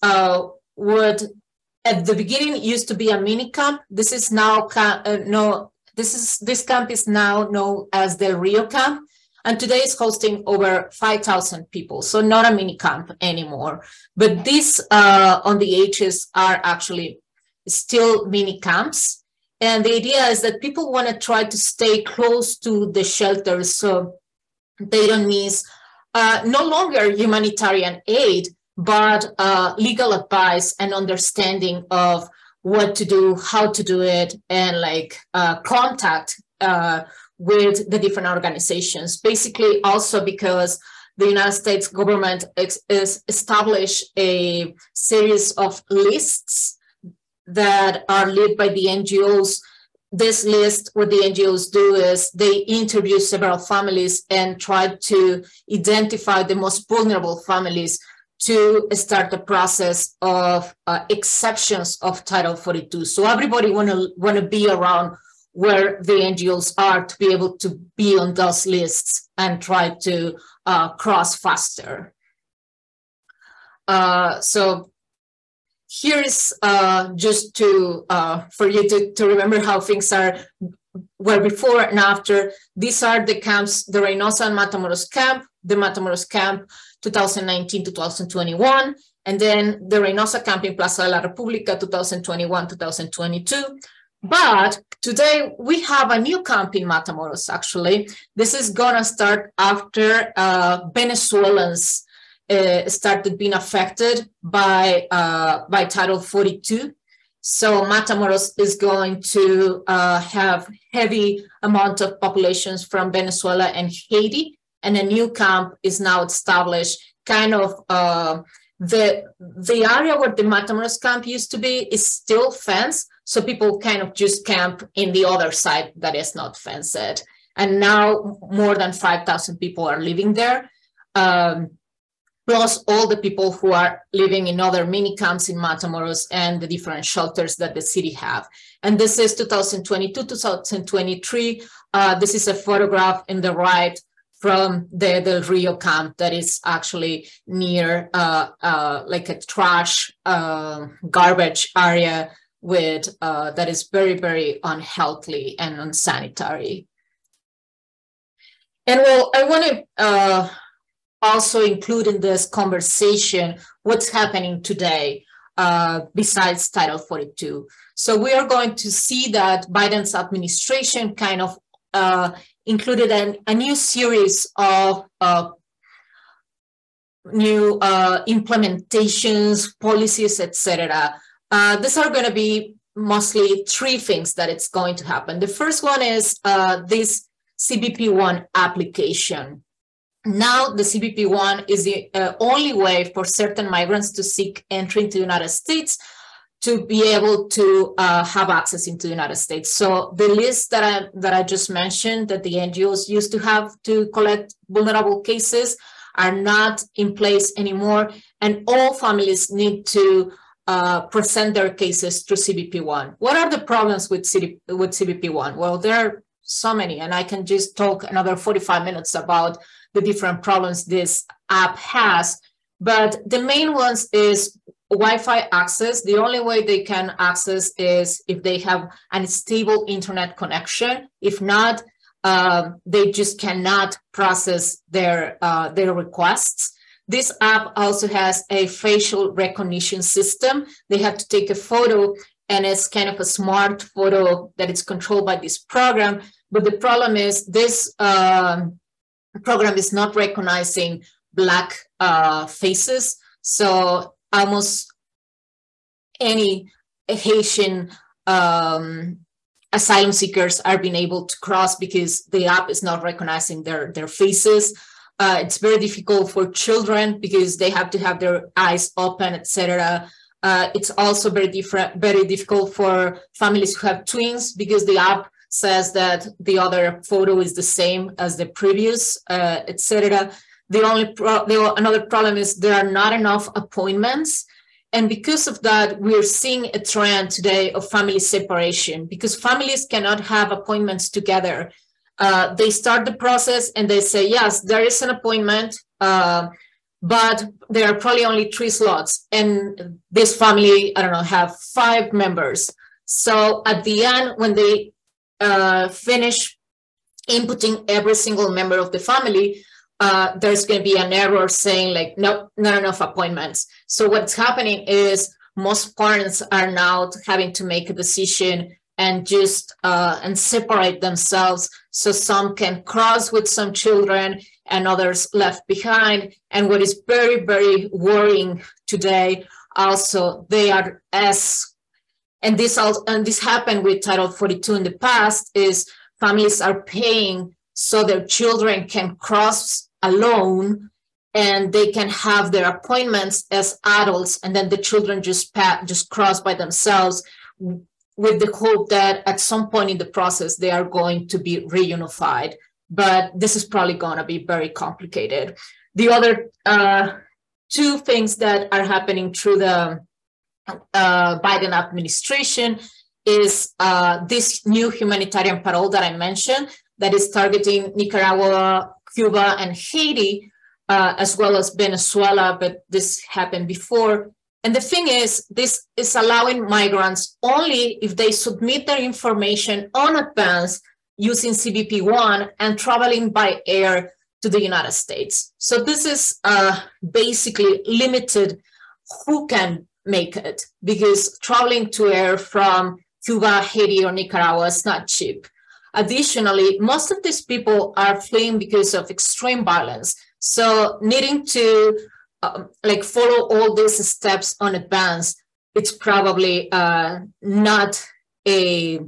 what at the beginning used to be a mini camp. This is now this camp is now known as the Rio camp, and today is hosting over 5,000 people. So not a mini camp anymore. But these on the edges are actually still mini camps. And the idea is that people want to try to stay close to the shelters so they don't miss no longer humanitarian aid, but legal advice and understanding of what to do, how to do it, and like contact with the different organizations. Basically, also because the United States government is established a series of lists that are led by the NGOs. This list, what the NGOs do is they interview several families and try to identify the most vulnerable families to start the process of exceptions of Title 42. So everybody want to be around where the NGOs are to be able to be on those lists and try to cross faster. So here is just to for you to remember how things were before and after. These are the camps, the Reynosa and Matamoros camp, the Matamoros camp 2019-2021, and then the Reynosa camp in Plaza de la República 2021-2022. But today we have a new camp in Matamoros, actually. This is gonna start after Venezuelans started being affected by Title 42. So Matamoros is going to have heavy amount of populations from Venezuela and Haiti, and a new camp is now established. Kind of the area where the Matamoros camp used to be is still fenced, so people kind of just camp in the other side that is not fenced. And now more than 5,000 people are living there. Plus all the people who are living in other mini camps in Matamoros and the different shelters that the city have. And this is 2022, 2023. This is a photograph in the right from the Del Rio camp that is actually near like a trash garbage area with that is very, very unhealthy and unsanitary. And well, I want to also include in this conversation what's happening today besides Title 42. So we are going to see that Biden's administration kind of included a new series of new implementations, policies, etc. These are going to be mostly three things that it's going to happen. The first one is this CBP-1 application. Now the CBP-1 is the only way for certain migrants to seek entry into the United States to be able to have access into the United States. So the list that I just mentioned that the NGOs used to have to collect vulnerable cases are not in place anymore, and all families need to present their cases through CBP-1. What are the problems with CBP-1? Well, there are so many, and I can just talk another 45 minutes about the different problems this app has, but the main ones is Wi-Fi access. The only way they can access is if they have a stable internet connection. If not, they just cannot process their requests. This app also has a facial recognition system. They have to take a photo, and it's kind of a smart photo that is controlled by this program. But the problem is this program is not recognizing Black faces. So almost any Haitian asylum seekers are being able to cross because the app is not recognizing their faces. It's very difficult for children because they have to have their eyes open, etc. It's also very difficult for families who have twins because the app says that the other photo is the same as the previous, etc. Another problem is there are not enough appointments. And because of that, we're seeing a trend today of family separation because families cannot have appointments together. They start the process and they say, yes, there is an appointment, but there are probably only 3 slots. And this family, I don't know, have 5 members. So at the end, when they finish inputting every single member of the family, there's going to be an error saying like, nope, not enough appointments. So what's happening is most parents are now having to make a decision and just and separate themselves so some can cross with some children and others left behind. And what is very, very worrying today, also, they are and this happened with Title 42 in the past, is families are paying so their children can cross alone and they can have their appointments as adults, and then the children just cross by themselves, with the hope that at some point in the process they are going to be reunified. But this is probably going to be very complicated. The other two things that are happening through the Biden administration is this new humanitarian parole that I mentioned, that is targeting Nicaragua, Cuba, and Haiti, as well as Venezuela, but this happened before. And the thing is, this is allowing migrants only if they submit their information on advance using CBP-1 and traveling by air to the United States. So this is basically limited who can make it, because traveling to air from Cuba, Haiti, or Nicaragua is not cheap. Additionally, most of these people are fleeing because of extreme violence. So needing to follow all these steps on advance, it's probably not a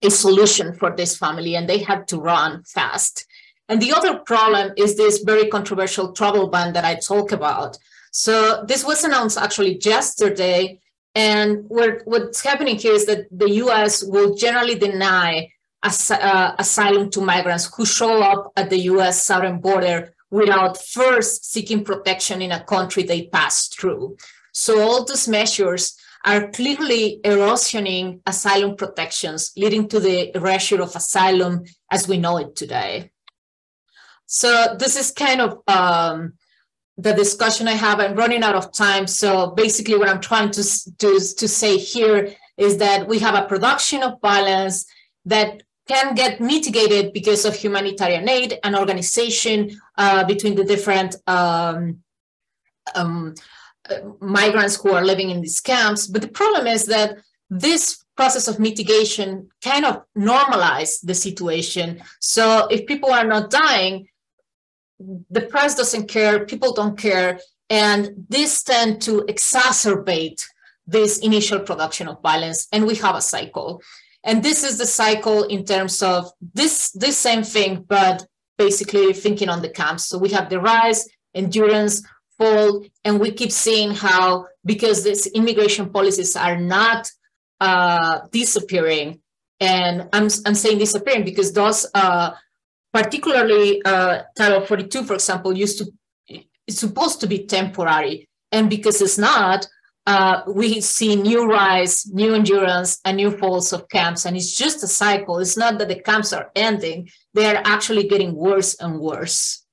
solution for this family, and they have to run fast. And the other problem is this very controversial travel ban that I talk about. So this was announced actually yesterday, and what's happening here is that the U.S. will generally deny asylum to migrants who show up at the U.S. southern border without first seeking protection in a country they pass through. So all these measures are clearly erosioning asylum protections, leading to the erasure of asylum as we know it today. So this is kind of the discussion I have. I'm running out of time. So basically what I'm trying to say here is that we have a production of violence that can get mitigated because of humanitarian aid and organization between the different migrants who are living in these camps. But the problem is that this process of mitigation kind of normalized the situation. So if people are not dying, the press doesn't care, people don't care, and this tend to exacerbate this initial production of violence, and we have a cycle. And this is the cycle in terms of this same thing, but basically thinking on the camps. So we have the rise, endurance, fall, and we keep seeing how, because these immigration policies are not disappearing, and I'm saying disappearing because those, particularly Title 42, for example, it's supposed to be temporary, and because it's not, we see new rise, new endurance, and new falls of camps, and it's just a cycle. It's not that the camps are ending, they are actually getting worse and worse.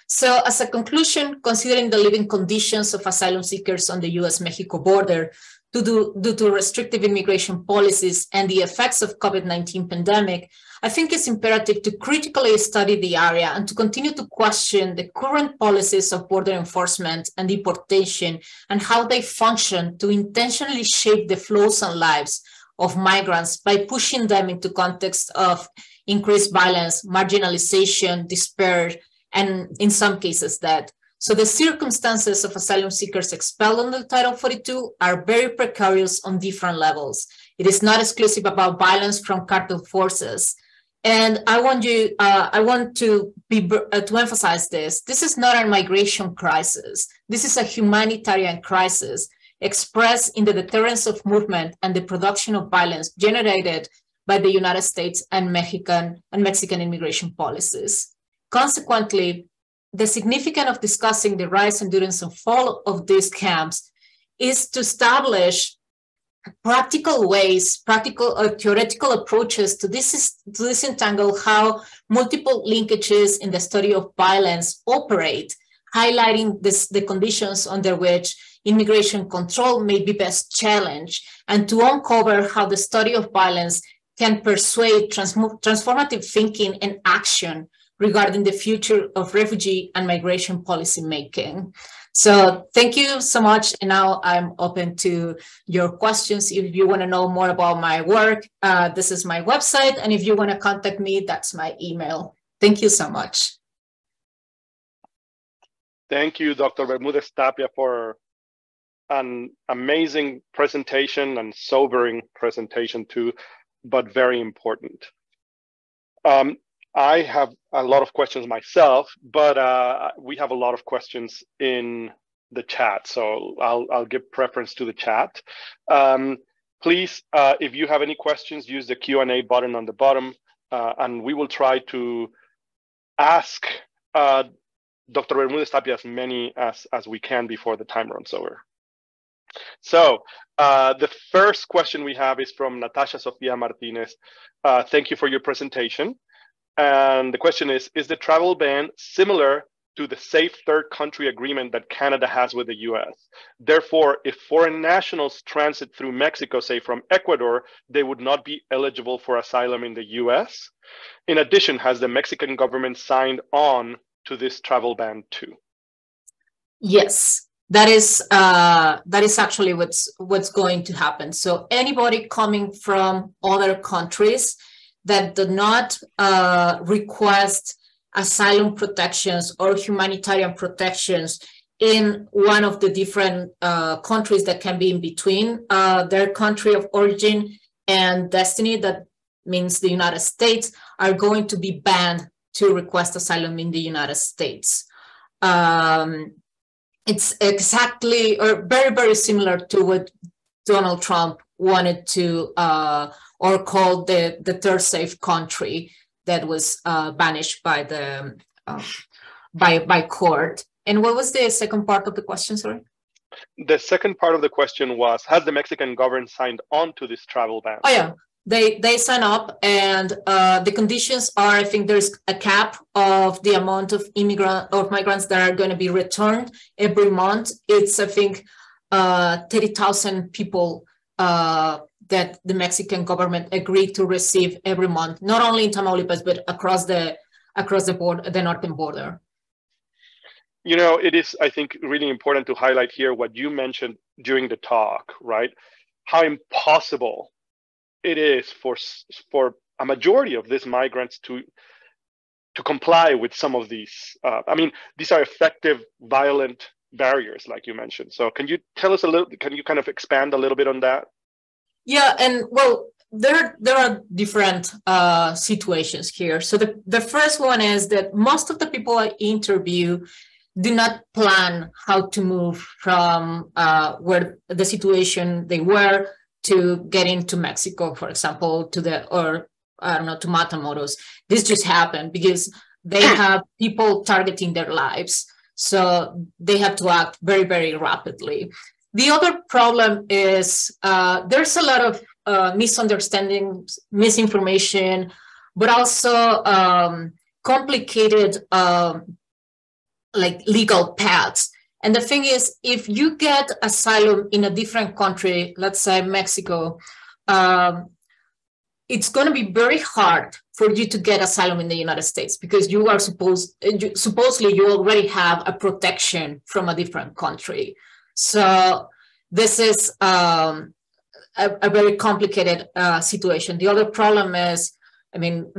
So as a conclusion, considering the living conditions of asylum seekers on the U.S. Mexico border due to restrictive immigration policies and the effects of COVID-19 pandemic, I think it's imperative to critically study the area and to continue to question the current policies of border enforcement and deportation and how they function to intentionally shape the flows and lives of migrants by pushing them into context of increased violence, marginalization, despair, and in some cases death. So the circumstances of asylum seekers expelled under Title 42 are very precarious on different levels. It is not exclusive about violence from cartel forces. And I want to emphasize this. This is not a migration crisis. This is a humanitarian crisis expressed in the deterrence of movement and the production of violence generated by the United States and Mexican immigration policies. Consequently, the significance of discussing the rise, endurance, and fall of these camps is to establish practical ways, theoretical approaches to disentangle how multiple linkages in the study of violence operate, highlighting the conditions under which immigration control may be best challenged, and to uncover how the study of violence can persuade transformative thinking and action regarding the future of refugee and migration policy making. So thank you so much. And now I'm open to your questions. If you want to know more about my work, this is my website. And if you want to contact me, that's my email. Thank you so much. Thank you, Dr. Bermudez Tapia, for an amazing presentation and sobering presentation too, but very important. I have a lot of questions myself, but we have a lot of questions in the chat, so I'll give preference to the chat. Please, if you have any questions, use the Q&A button on the bottom, and we will try to ask Dr. Bermudez Tapia as many as we can before the time runs over. So the first question we have is from Natasha Sofia Martinez. Thank you for your presentation. And the question is the travel ban similar to the Safe Third Country Agreement that Canada has with the US? Therefore, if foreign nationals transit through Mexico, say from Ecuador, they would not be eligible for asylum in the US? In addition, has the Mexican government signed on to this travel ban too? Yes, that is actually what's going to happen. So anybody coming from other countries that do not request asylum protections or humanitarian protections in one of the different countries that can be in between their country of origin and destiny, that means the United States, are going to be banned to request asylum in the United States. It's exactly, or very, very similar to what Donald Trump wanted to, or called the third safe country that was banished by the by court. And what was the second part of the question, sorry? The second part of the question was, has the Mexican government signed on to this travel ban? Oh yeah, they sign up, and the conditions are, I think there's a cap of the amount of migrants that are going to be returned every month. It's, I think, 30,000 people that the Mexican government agreed to receive every month, not only in Tamaulipas, but across the border, the northern border. You know, it is, I think, really important to highlight here what you mentioned during the talk, right? How impossible it is for a majority of these migrants to comply with some of these. I mean, these are effective, violent barriers, like you mentioned. So can you tell us a little, can you kind of expand a little bit on that? Yeah, and well, there are different situations here. So the first one is that most of the people I interview do not plan how to move from where the situation they were to get into Mexico, for example, to Matamoros. This just happened because they have people targeting their lives. So they have to act very, very rapidly. The other problem is there's a lot of misunderstandings, misinformation, but also complicated like legal paths. And the thing is, if you get asylum in a different country, let's say Mexico, it's going to be very hard for you to get asylum in the United States because you are supposedly you already have a protection from a different country. So this is a very complicated situation. The other problem is, I mean,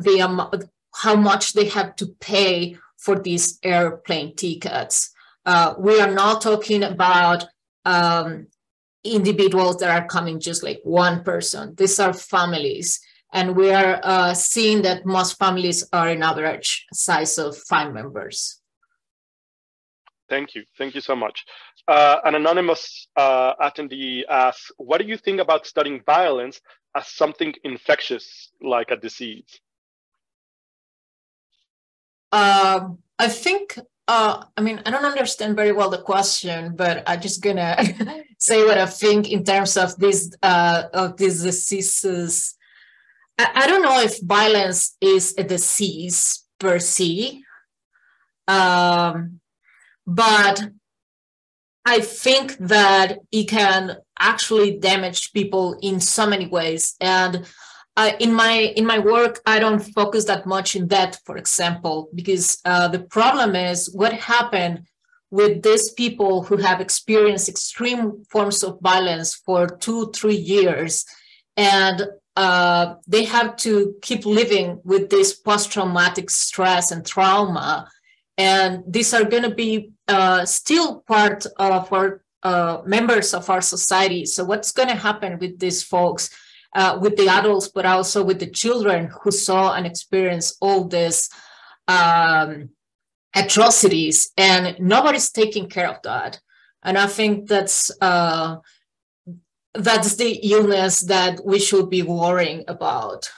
how much they have to pay for these airplane tickets. We are not talking about individuals that are coming just like one person. These are families. And we are seeing that most families are an average size of 5 members. Thank you. Thank you so much. An anonymous attendee asks, what do you think about studying violence as something infectious, like a disease? I think, I mean, I don't understand very well the question, but I'm just gonna say what I think in terms of these diseases. I don't know if violence is a disease per se, but I think that it can actually damage people in so many ways. And in my work, I don't focus that much in that, for example, because the problem is what happened with these people who have experienced extreme forms of violence for 2-3 years, and they have to keep living with this post-traumatic stress and trauma. And these are going to be still part of our members of our society. So what's going to happen with these folks, with the adults, but also with the children who saw and experienced all this atrocities, and nobody's taking care of that. And I think that's the illness that we should be worrying about,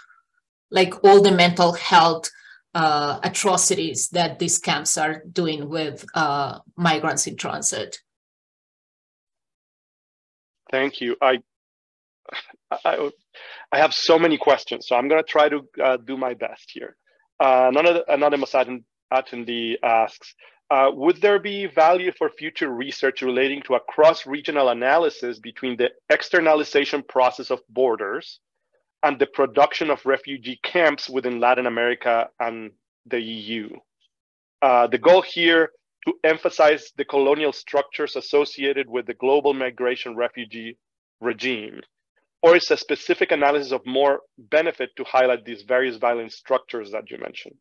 like all the mental health atrocities that these camps are doing with migrants in transit. Thank you. I have so many questions, so I'm going to try to do my best here. Anonymous attendee asks, would there be value for future research relating to a cross-regional analysis between the externalization process of borders and the production of refugee camps within Latin America and the EU? The goal here to emphasize the colonial structures associated with the global migration refugee regime, or is a specific analysis of more benefit to highlight these various violent structures that you mentioned?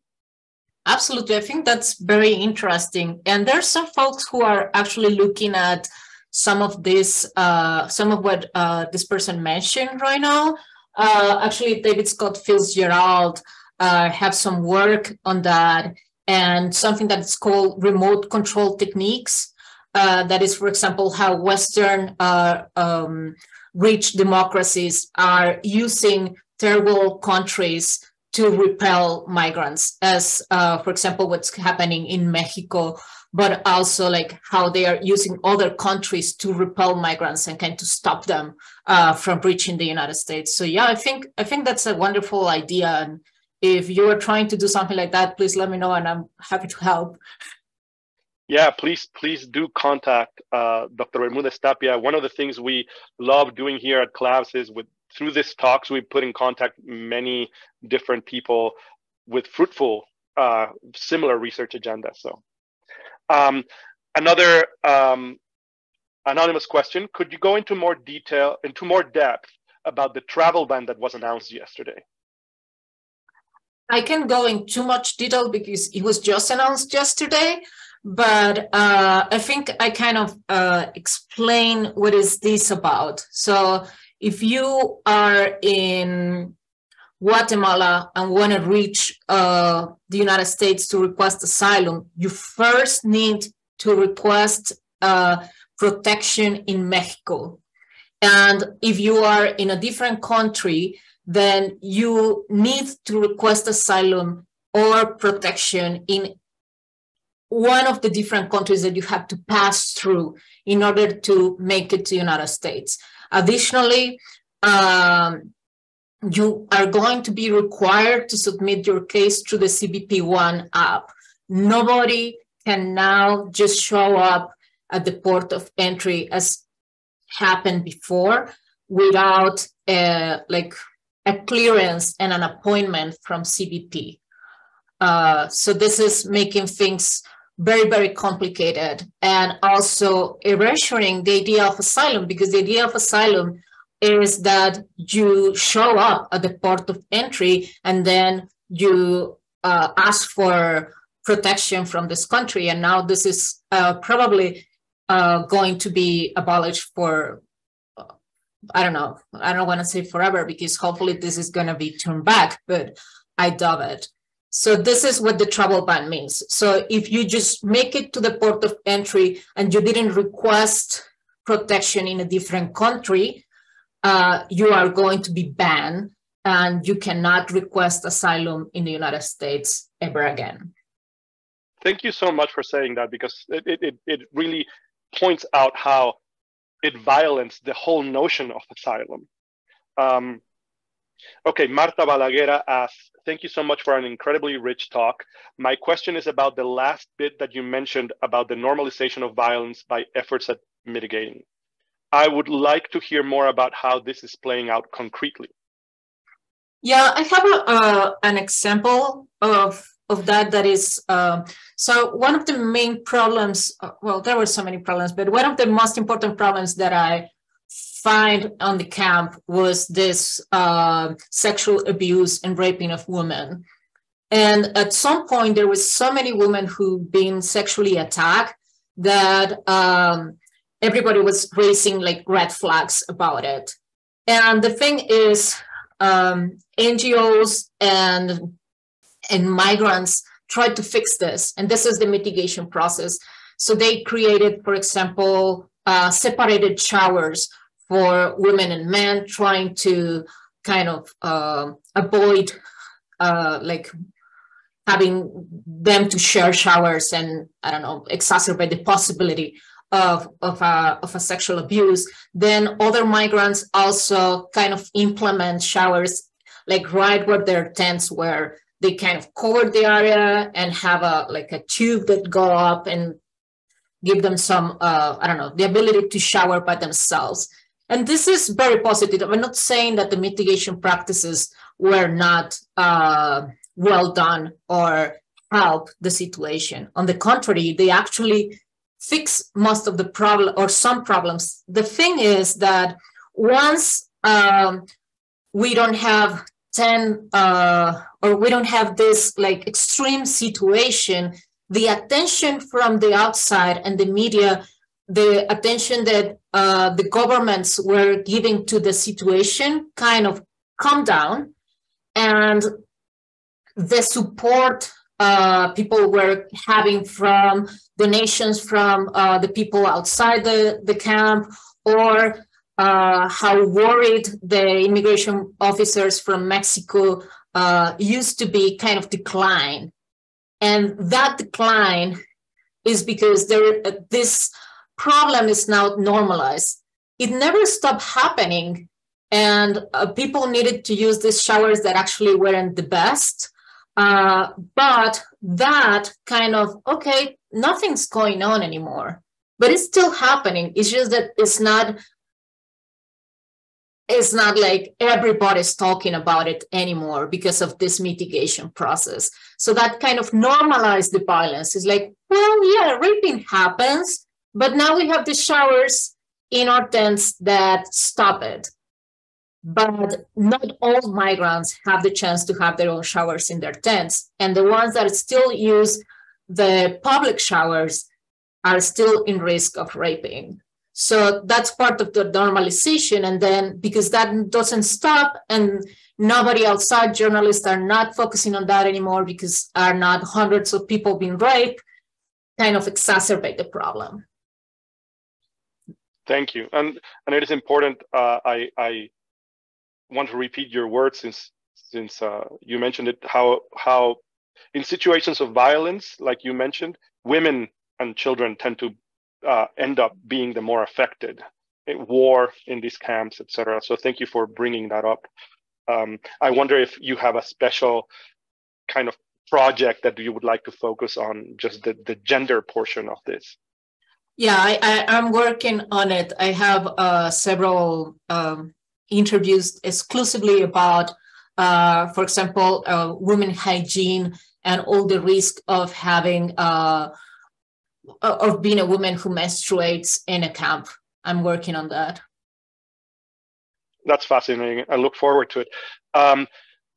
Absolutely. I think that's very interesting. And there's some folks who are actually looking at some of this, some of what this person mentioned right now. Actually, David Scott Fields-Gerald have some work on that, and something that's called remote control techniques. That is, for example, how Western rich democracies are using third world countries to repel migrants, as, for example, what's happening in Mexico, but also like how they are using other countries to repel migrants and kind of stop them from reaching the United States. So yeah, I think that's a wonderful idea. And if you are trying to do something like that, please let me know, and I'm happy to help. Yeah, please do contact Dr. Bermudez Tapia. One of the things we love doing here at CLABS is through these talks, we put in contact many different people with fruitful, similar research agendas. So another anonymous question, could you go into more depth about the travel ban that was announced yesterday? I can go in too much detail because it was just announced yesterday, but I think I kind of explain what is this about. So if you are in Guatemala and want to reach the United States to request asylum, you first need to request protection in Mexico. And if you are in a different country, then you need to request asylum or protection in one of the different countries that you have to pass through in order to make it to the United States. Additionally, you are going to be required to submit your case through the CBP-1 app. Nobody can now just show up at the port of entry, as happened before, without like a clearance and an appointment from CBP. So this is making things very, very complicated, and also erasing the idea of asylum, because the idea of asylum is that you show up at the port of entry and then you ask for protection from this country. And now this is probably going to be abolished for, I don't know, I don't want to say forever, because hopefully this is going to be turned back, but I doubt it. So this is what the travel ban means. So if you just make it to the port of entry and you didn't request protection in a different country, you are going to be banned and you cannot request asylum in the United States ever again. Thank you so much for saying that, because it really points out how it violates the whole notion of asylum. Okay, Marta Balaguera asks, thank you so much for an incredibly rich talk. My question is about the last bit that you mentioned about the normalization of violence by efforts at mitigating. I would like to hear more about how this is playing out concretely. Yeah, I have an example of that is, so one of the main problems, well, there were so many problems, but one of the most important problems that I find on the camp was this sexual abuse and raping of women. And at some point, there was so many women who've been sexually attacked that everybody was raising like red flags about it. And the thing is, NGOs and migrants tried to fix this, and this is the mitigation process. So they created, for example, separated showers for women and men, trying to kind of avoid like having them to share showers and, I don't know, exacerbate the possibility of a sexual abuse. Then other migrants also kind of implement showers like right where their tents were. They kind of cover the area and have a tube that go up and give them some, I don't know, the ability to shower by themselves. And this is very positive. I'm not saying that the mitigation practices were not well done or help the situation. On the contrary, they actually fix most of the problem or some problems. The thing is that once we don't have 10 or we don't have this like extreme situation, the attention from the outside and the media, the attention that the governments were giving to the situation kind of calm down, and the support people were having from donations from the people outside the camp, or how worried the immigration officers from Mexico used to be, kind of decline. And that decline is because this problem is now normalized. It never stopped happening, and people needed to use these showers that actually weren't the best. But that kind of, okay, nothing's going on anymore, but it's still happening. It's just that it's not like everybody's talking about it anymore because of this mitigation process. So that kind of normalized the violence. It's like, well, yeah, raping happens, but now we have the showers in our tents that stop it. But not all migrants have the chance to have their own showers in their tents. And the ones that still use the public showers are still in risk of raping. So that's part of the normalization. And then because that doesn't stop, and nobody outside, journalists are not focusing on that anymore because are not hundreds of people being raped, kind of exacerbate the problem. Thank you. And it is important, I want to repeat your words since you mentioned it, how in situations of violence, like you mentioned, women and children tend to end up being the more affected in war in these camps, etc. So thank you for bringing that up. I wonder if you have a special kind of project that you would like to focus on, just the gender portion of this. Yeah, I'm working on it. I have several interviews exclusively about, for example, women hygiene and all the risk of having of being a woman who menstruates in a camp. I'm working on that. That's fascinating. I look forward to it.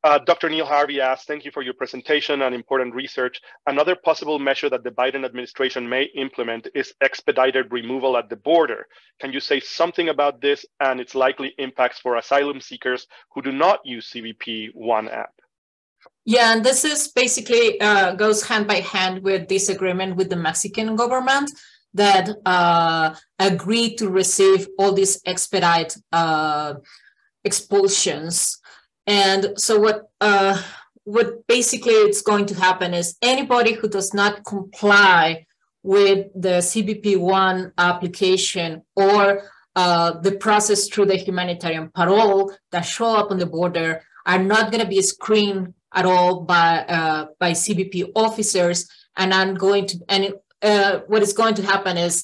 Dr. Neil Harvey asks, thank you for your presentation and important research. Another possible measure that the Biden administration may implement is expedited removal at the border. Can you say something about this and its likely impacts for asylum seekers who do not use CBP-1 app? Yeah, and this is basically goes hand by hand with this agreement with the Mexican government that agreed to receive all these expedite expulsions. And so what basically it's going to happen is anybody who does not comply with the CBP-1 application or the process through the humanitarian parole that show up on the border are not going to be screened at all by CBP officers, and what is going to happen is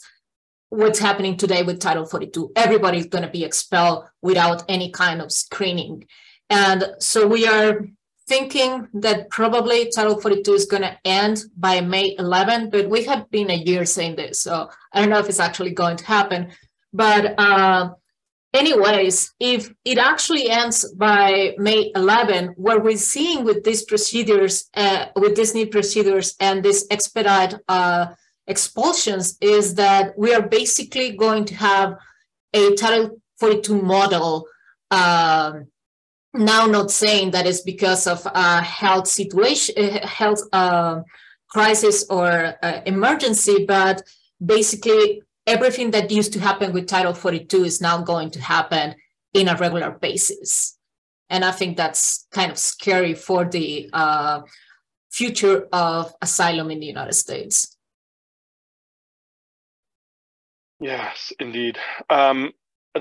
what's happening today with Title 42. Everybody's going to be expelled without any kind of screening. And so we are thinking that probably Title 42 is going to end by May 11, but we have been a year saying this, so I don't know if it's actually going to happen. But anyways, if it actually ends by May 11, what we're seeing with these procedures, with these new procedures and these expedite expulsions, is that we are basically going to have a Title 42 model. Now, not saying that it's because of health situation, health crisis or emergency, but basically everything that used to happen with Title 42 is now going to happen in a regular basis. And I think that's kind of scary for the future of asylum in the United States. Yes, indeed.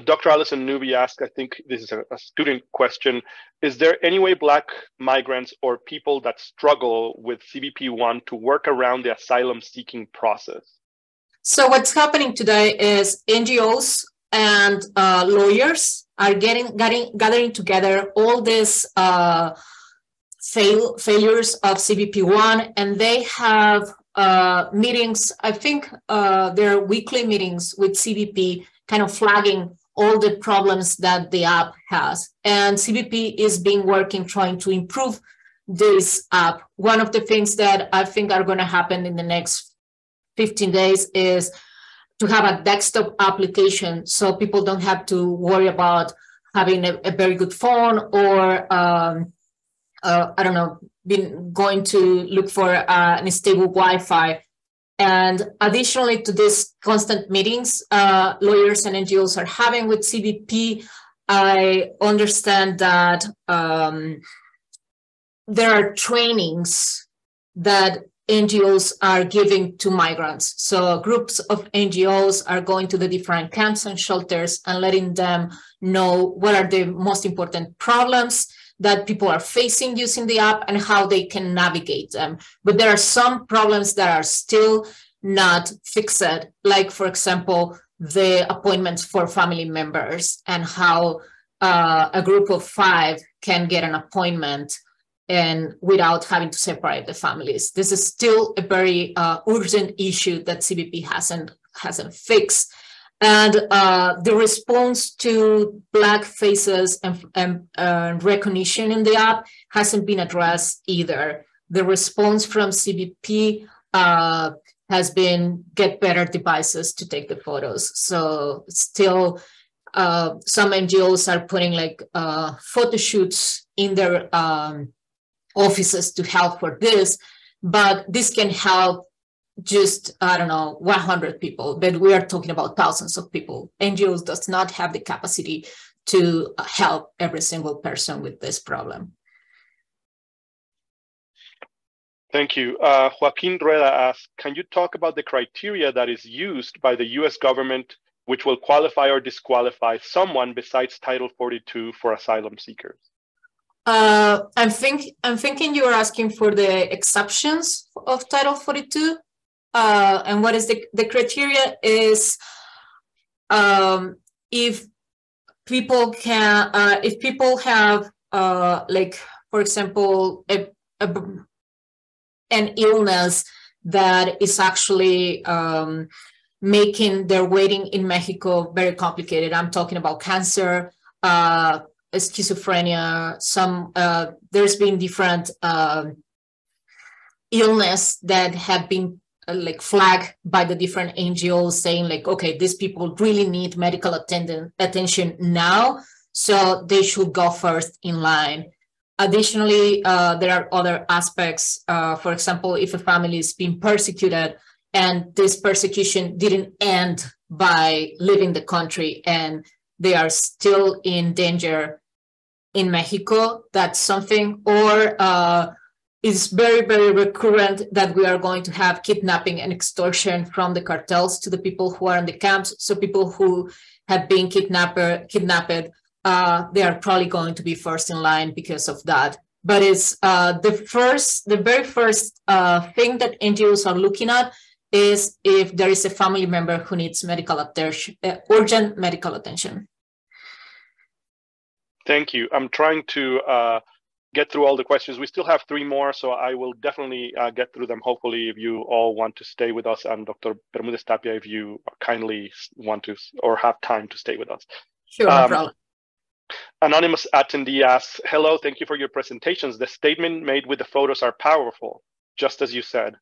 Dr. Allison Newby asked, I think this is a student question, is there any way Black migrants or people that struggle with CBP-1 to work around the asylum seeking process? So what's happening today is NGOs and lawyers are gathering together all these failures of CBP-1, and they have meetings. I think there are weekly meetings with CBP kind of flagging all the problems that the app has. And CBP is working trying to improve this app. One of the things that I think are going to happen in the next 15 days is to have a desktop application so people don't have to worry about having a very good phone or, I don't know, going to look for an stable Wi-Fi. And additionally to these constant meetings lawyers and NGOs are having with CBP, I understand that there are trainings that NGOs are giving to migrants. So groups of NGOs are going to the different camps and shelters and letting them know what are the most important problems that people are facing using the app and how they can navigate them. But there are some problems that are still not fixed, like, for example, the appointments for family members and how a group of 5 can get an appointment and without having to separate the families. This is still a very urgent issue that CBP hasn't fixed. And the response to Black faces and recognition in the app hasn't been addressed either. The response from CBP has been get better devices to take the photos. So still, some NGOs are putting like photo shoots in their offices to help for this, but this can help just, I don't know, 100 people, but we are talking about thousands of people. NGOs does not have the capacity to help every single person with this problem. Thank you. Joaquin Rueda asks, can you talk about the criteria that is used by the U.S. government which will qualify or disqualify someone besides Title 42 for asylum seekers? I'm thinking you're asking for the exceptions of Title 42. And what is the criteria is if people have like, for example, an illness that is actually making their waiting in Mexico very complicated. I'm talking about cancer, schizophrenia, there's been different illness that have been like flagged by the different NGOs saying like, okay, these people really need medical attention now, so they should go first in line. Additionally, there are other aspects. For example, if a family is being persecuted and this persecution didn't end by leaving the country and they are still in danger in Mexico, that's something. Or it's very, very recurrent that we are going to have kidnapping and extortion from the cartels to the people who are in the camps. So people who have been kidnapped, they are probably going to be first in line because of that. But it's the very first thing that NGOs are looking at is if there is a family member who needs medical attention, urgent medical attention. Thank you. I'm trying to get through all the questions. We still have 3 more, so I will definitely get through them. Hopefully, if you all want to stay with us, and Dr. Bermudez Tapia, if you kindly want to or have time to stay with us. Sure, no problem. Anonymous attendee asks, hello, thank you for your presentations. The statement made with the photos are powerful, just as you said.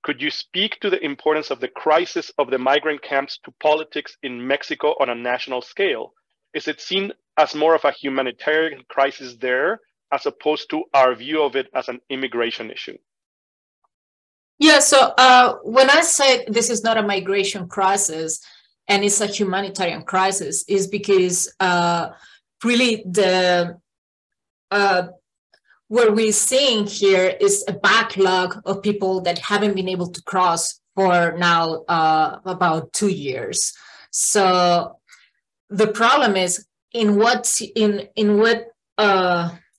Could you speak to the importance of the crisis of the migrant camps to politics in Mexico on a national scale? Is it seen as more of a humanitarian crisis there, as opposed to our view of it as an immigration issue? Yeah, so when I say this is not a migration crisis and it's a humanitarian crisis, is because really what we're seeing here is a backlog of people that haven't been able to cross for now about 2 years. So the problem is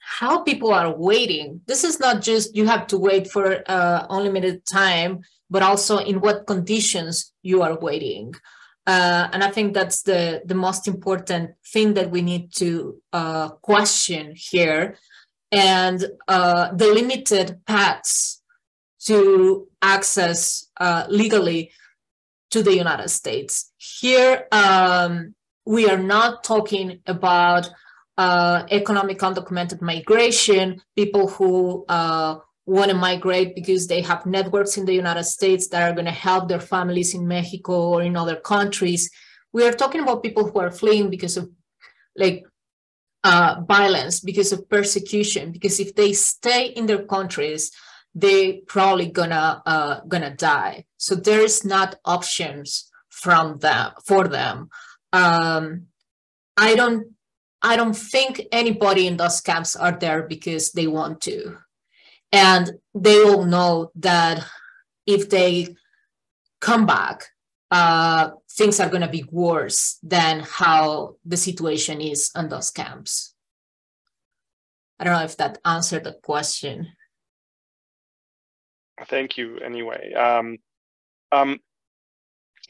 how people are waiting. This is not just you have to wait for unlimited time, but also in what conditions you are waiting. And I think that's the most important thing that we need to question here. And the limited paths to access legally to the United States. Here, we are not talking about economic undocumented migration, people who want to migrate because they have networks in the United States that are going to help their families in Mexico or in other countries. We are talking about people who are fleeing because of violence, because of persecution, because if they stay in their countries, they probably gonna die. So there is not options for them. I don't think anybody in those camps are there because they want to. And they all know that if they come back, things are going to be worse than how the situation is in those camps. I don't know if that answered the question. Thank you, anyway.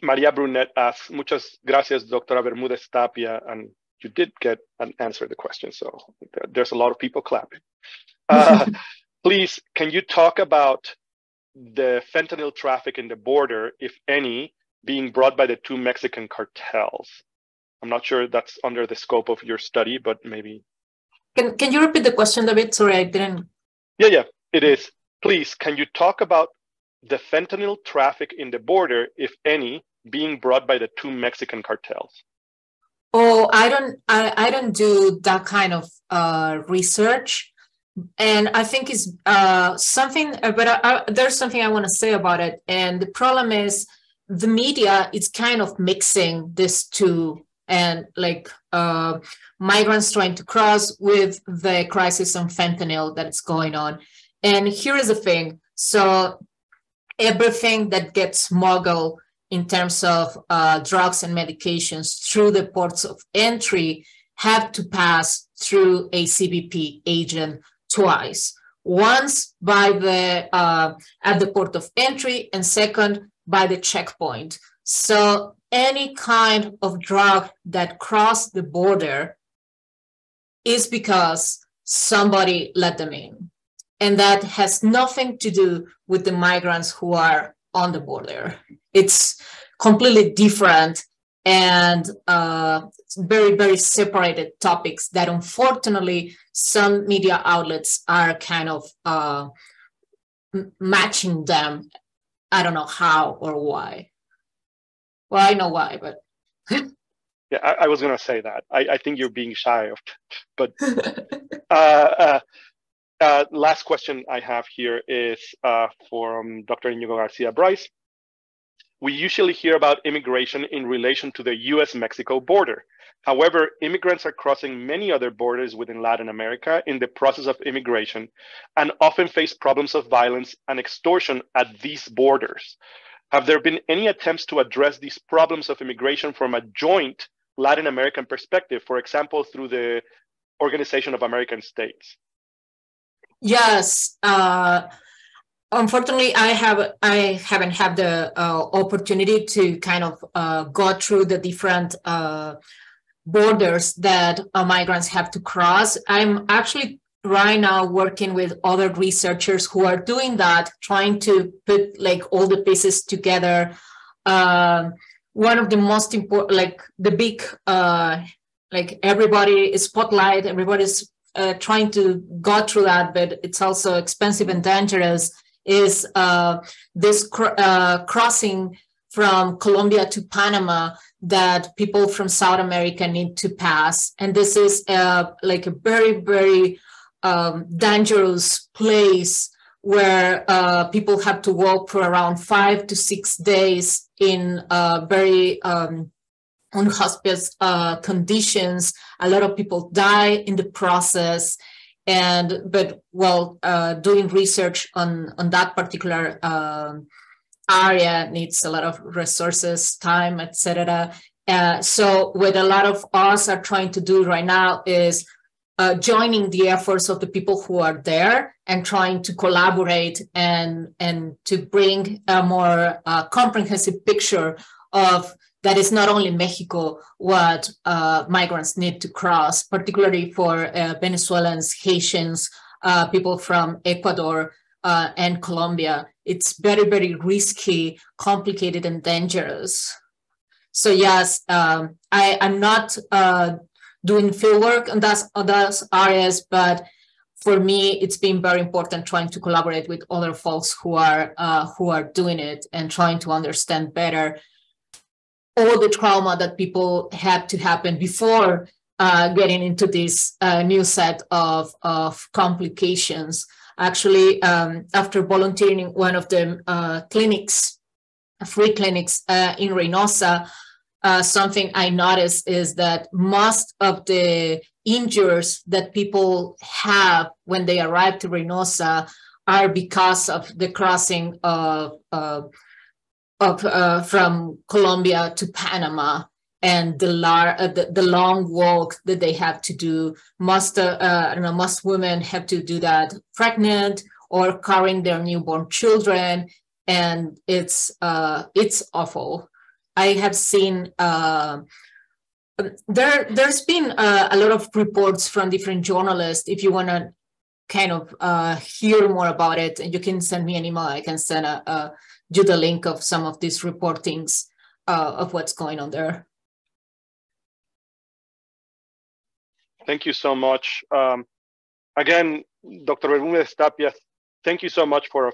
Maria Brunet asks, muchas gracias, Doctora Bermudez Tapia, and you did get an answer to the question, so there's a lot of people clapping. Please, can you talk about the fentanyl traffic in the border, if any, being brought by the two Mexican cartels? I'm not sure that's under the scope of your study, but maybe. Can you repeat the question a bit? Sorry, I didn't. Yeah, it is. Please, can you talk about the fentanyl traffic in the border, if any, being brought by the two Mexican cartels? Oh, I don't do that kind of research. And I think it's something, but there's something I want to say about it. And the problem is the media is kind of mixing this two, and migrants trying to cross with the crisis on fentanyl that's going on. And here is the thing. So everything that gets smuggled in terms of drugs and medications through the ports of entry have to pass through a CBP agent twice. Once by at the port of entry, and second by the checkpoint. So any kind of drug that crossed the border is because somebody let them in. And that has nothing to do with the migrants who are on the border. It's completely different and very, very separated topics that unfortunately some media outlets are kind of matching them. I don't know how or why. Well, I know why, but. Yeah, I was going to say that. I think you're being shy of it, but last question I have here is from Dr. Inigo Garcia Bryce. We usually hear about immigration in relation to the U.S. Mexico border. However, immigrants are crossing many other borders within Latin America in the process of immigration and often face problems of violence and extortion at these borders. Have there been any attempts to address these problems of immigration from a joint Latin American perspective, for example, through the Organization of American States? Yes. Unfortunately, I haven't had the opportunity to kind of go through the different borders that migrants have to cross. I'm actually right now working with other researchers who are doing that, trying to put all the pieces together. One of the most important, the big like everybody is spotlight, everybody's trying to go through that, but it's also expensive and dangerous, is this crossing from Colombia to Panama that people from South America need to pass. And this is like a very, very dangerous place where people have to walk for around 5 to 6 days in very unhospitable conditions. A lot of people die in the process. But doing research on that particular area needs a lot of resources, time, etc. So what a lot of us are trying to do right now is joining the efforts of the people who are there and trying to collaborate and to bring a more comprehensive picture of that is not only Mexico what migrants need to cross, particularly for Venezuelans, Haitians, people from Ecuador and Colombia. It's very, very risky, complicated, and dangerous. So yes, I'm not doing field work on those areas, but for me, it's been very important trying to collaborate with other folks who are doing it and trying to understand better all the trauma that people had to happen before getting into this new set of complications. Actually, after volunteering in one of the clinics, free clinics in Reynosa, something I noticed is that most of the injuries that people have when they arrive to Reynosa are because of the crossing of from Colombia to Panama and the long walk that they have to do. Most women have to do that pregnant or carrying their newborn children, and it's awful. I have seen there's been a lot of reports from different journalists. If you want to kind of hear more about it, you can send me an email. I can send you the link of some of these reportings of what's going on there. Thank you so much. Again, Dr. Bermudez Tapia, thank you so much for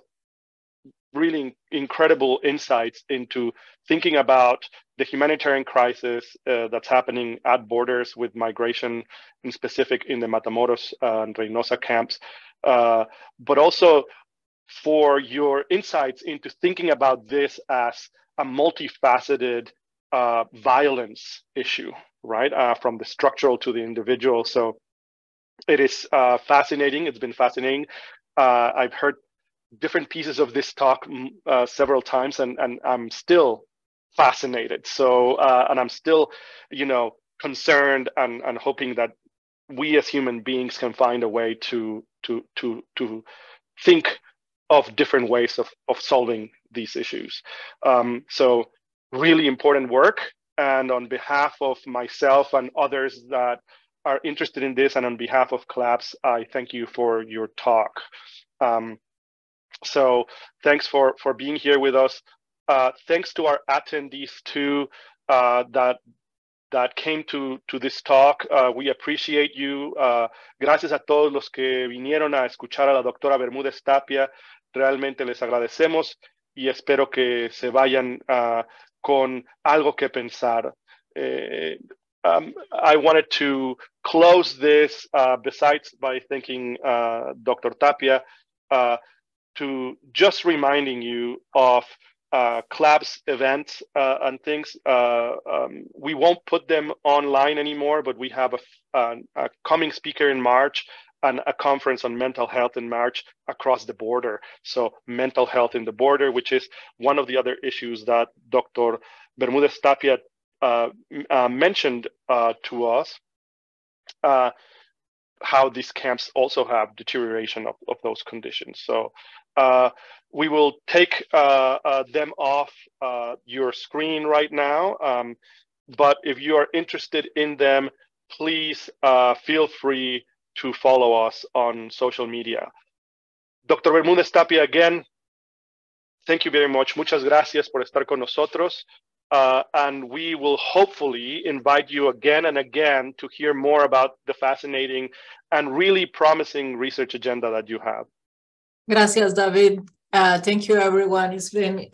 really incredible insights into thinking about the humanitarian crisis that's happening at borders with migration, in specific in the Matamoros and Reynosa camps, but also for your insights into thinking about this as a multifaceted violence issue, right? From the structural to the individual. So it is fascinating. It's been fascinating. I've heard different pieces of this talk several times, and I'm still fascinated. So, and I'm still, concerned and hoping that we as human beings can find a way to think of different ways of solving these issues. So really important work. And on behalf of myself and others that are interested in this, and on behalf of CLABS, I thank you for your talk. So thanks for being here with us. Thanks to our attendees too that came to this talk. We appreciate you. Gracias a todos los que vinieron a escuchar a la doctora Bermudez Tapia. Realmente les agradecemos y espero que se vayan con algo que pensar. I wanted to close this besides by thanking Dr. Tapia to just reminding you of CLABS events and things. We won't put them online anymore, but we have a coming speaker in March and a conference on mental health in March across the border. So mental health in the border, which is one of the other issues that Dr. Bermudez Tapia mentioned to us, how these camps also have deterioration of those conditions. So we will take them off your screen right now. But if you are interested in them, please feel free to follow us on social media. Dr. Bermudez Tapia, again, thank you very much. Muchas gracias por estar con nosotros. And we will hopefully invite you again and again to hear more about the fascinating and really promising research agenda that you have. Gracias, David. Thank you, everyone. It's been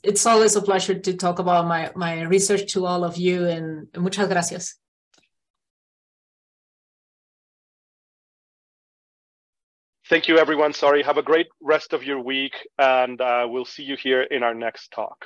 it's always a pleasure to talk about my research to all of you, and muchas gracias. Thank you, everyone. Sorry. Have a great rest of your week, and we'll see you here in our next talk.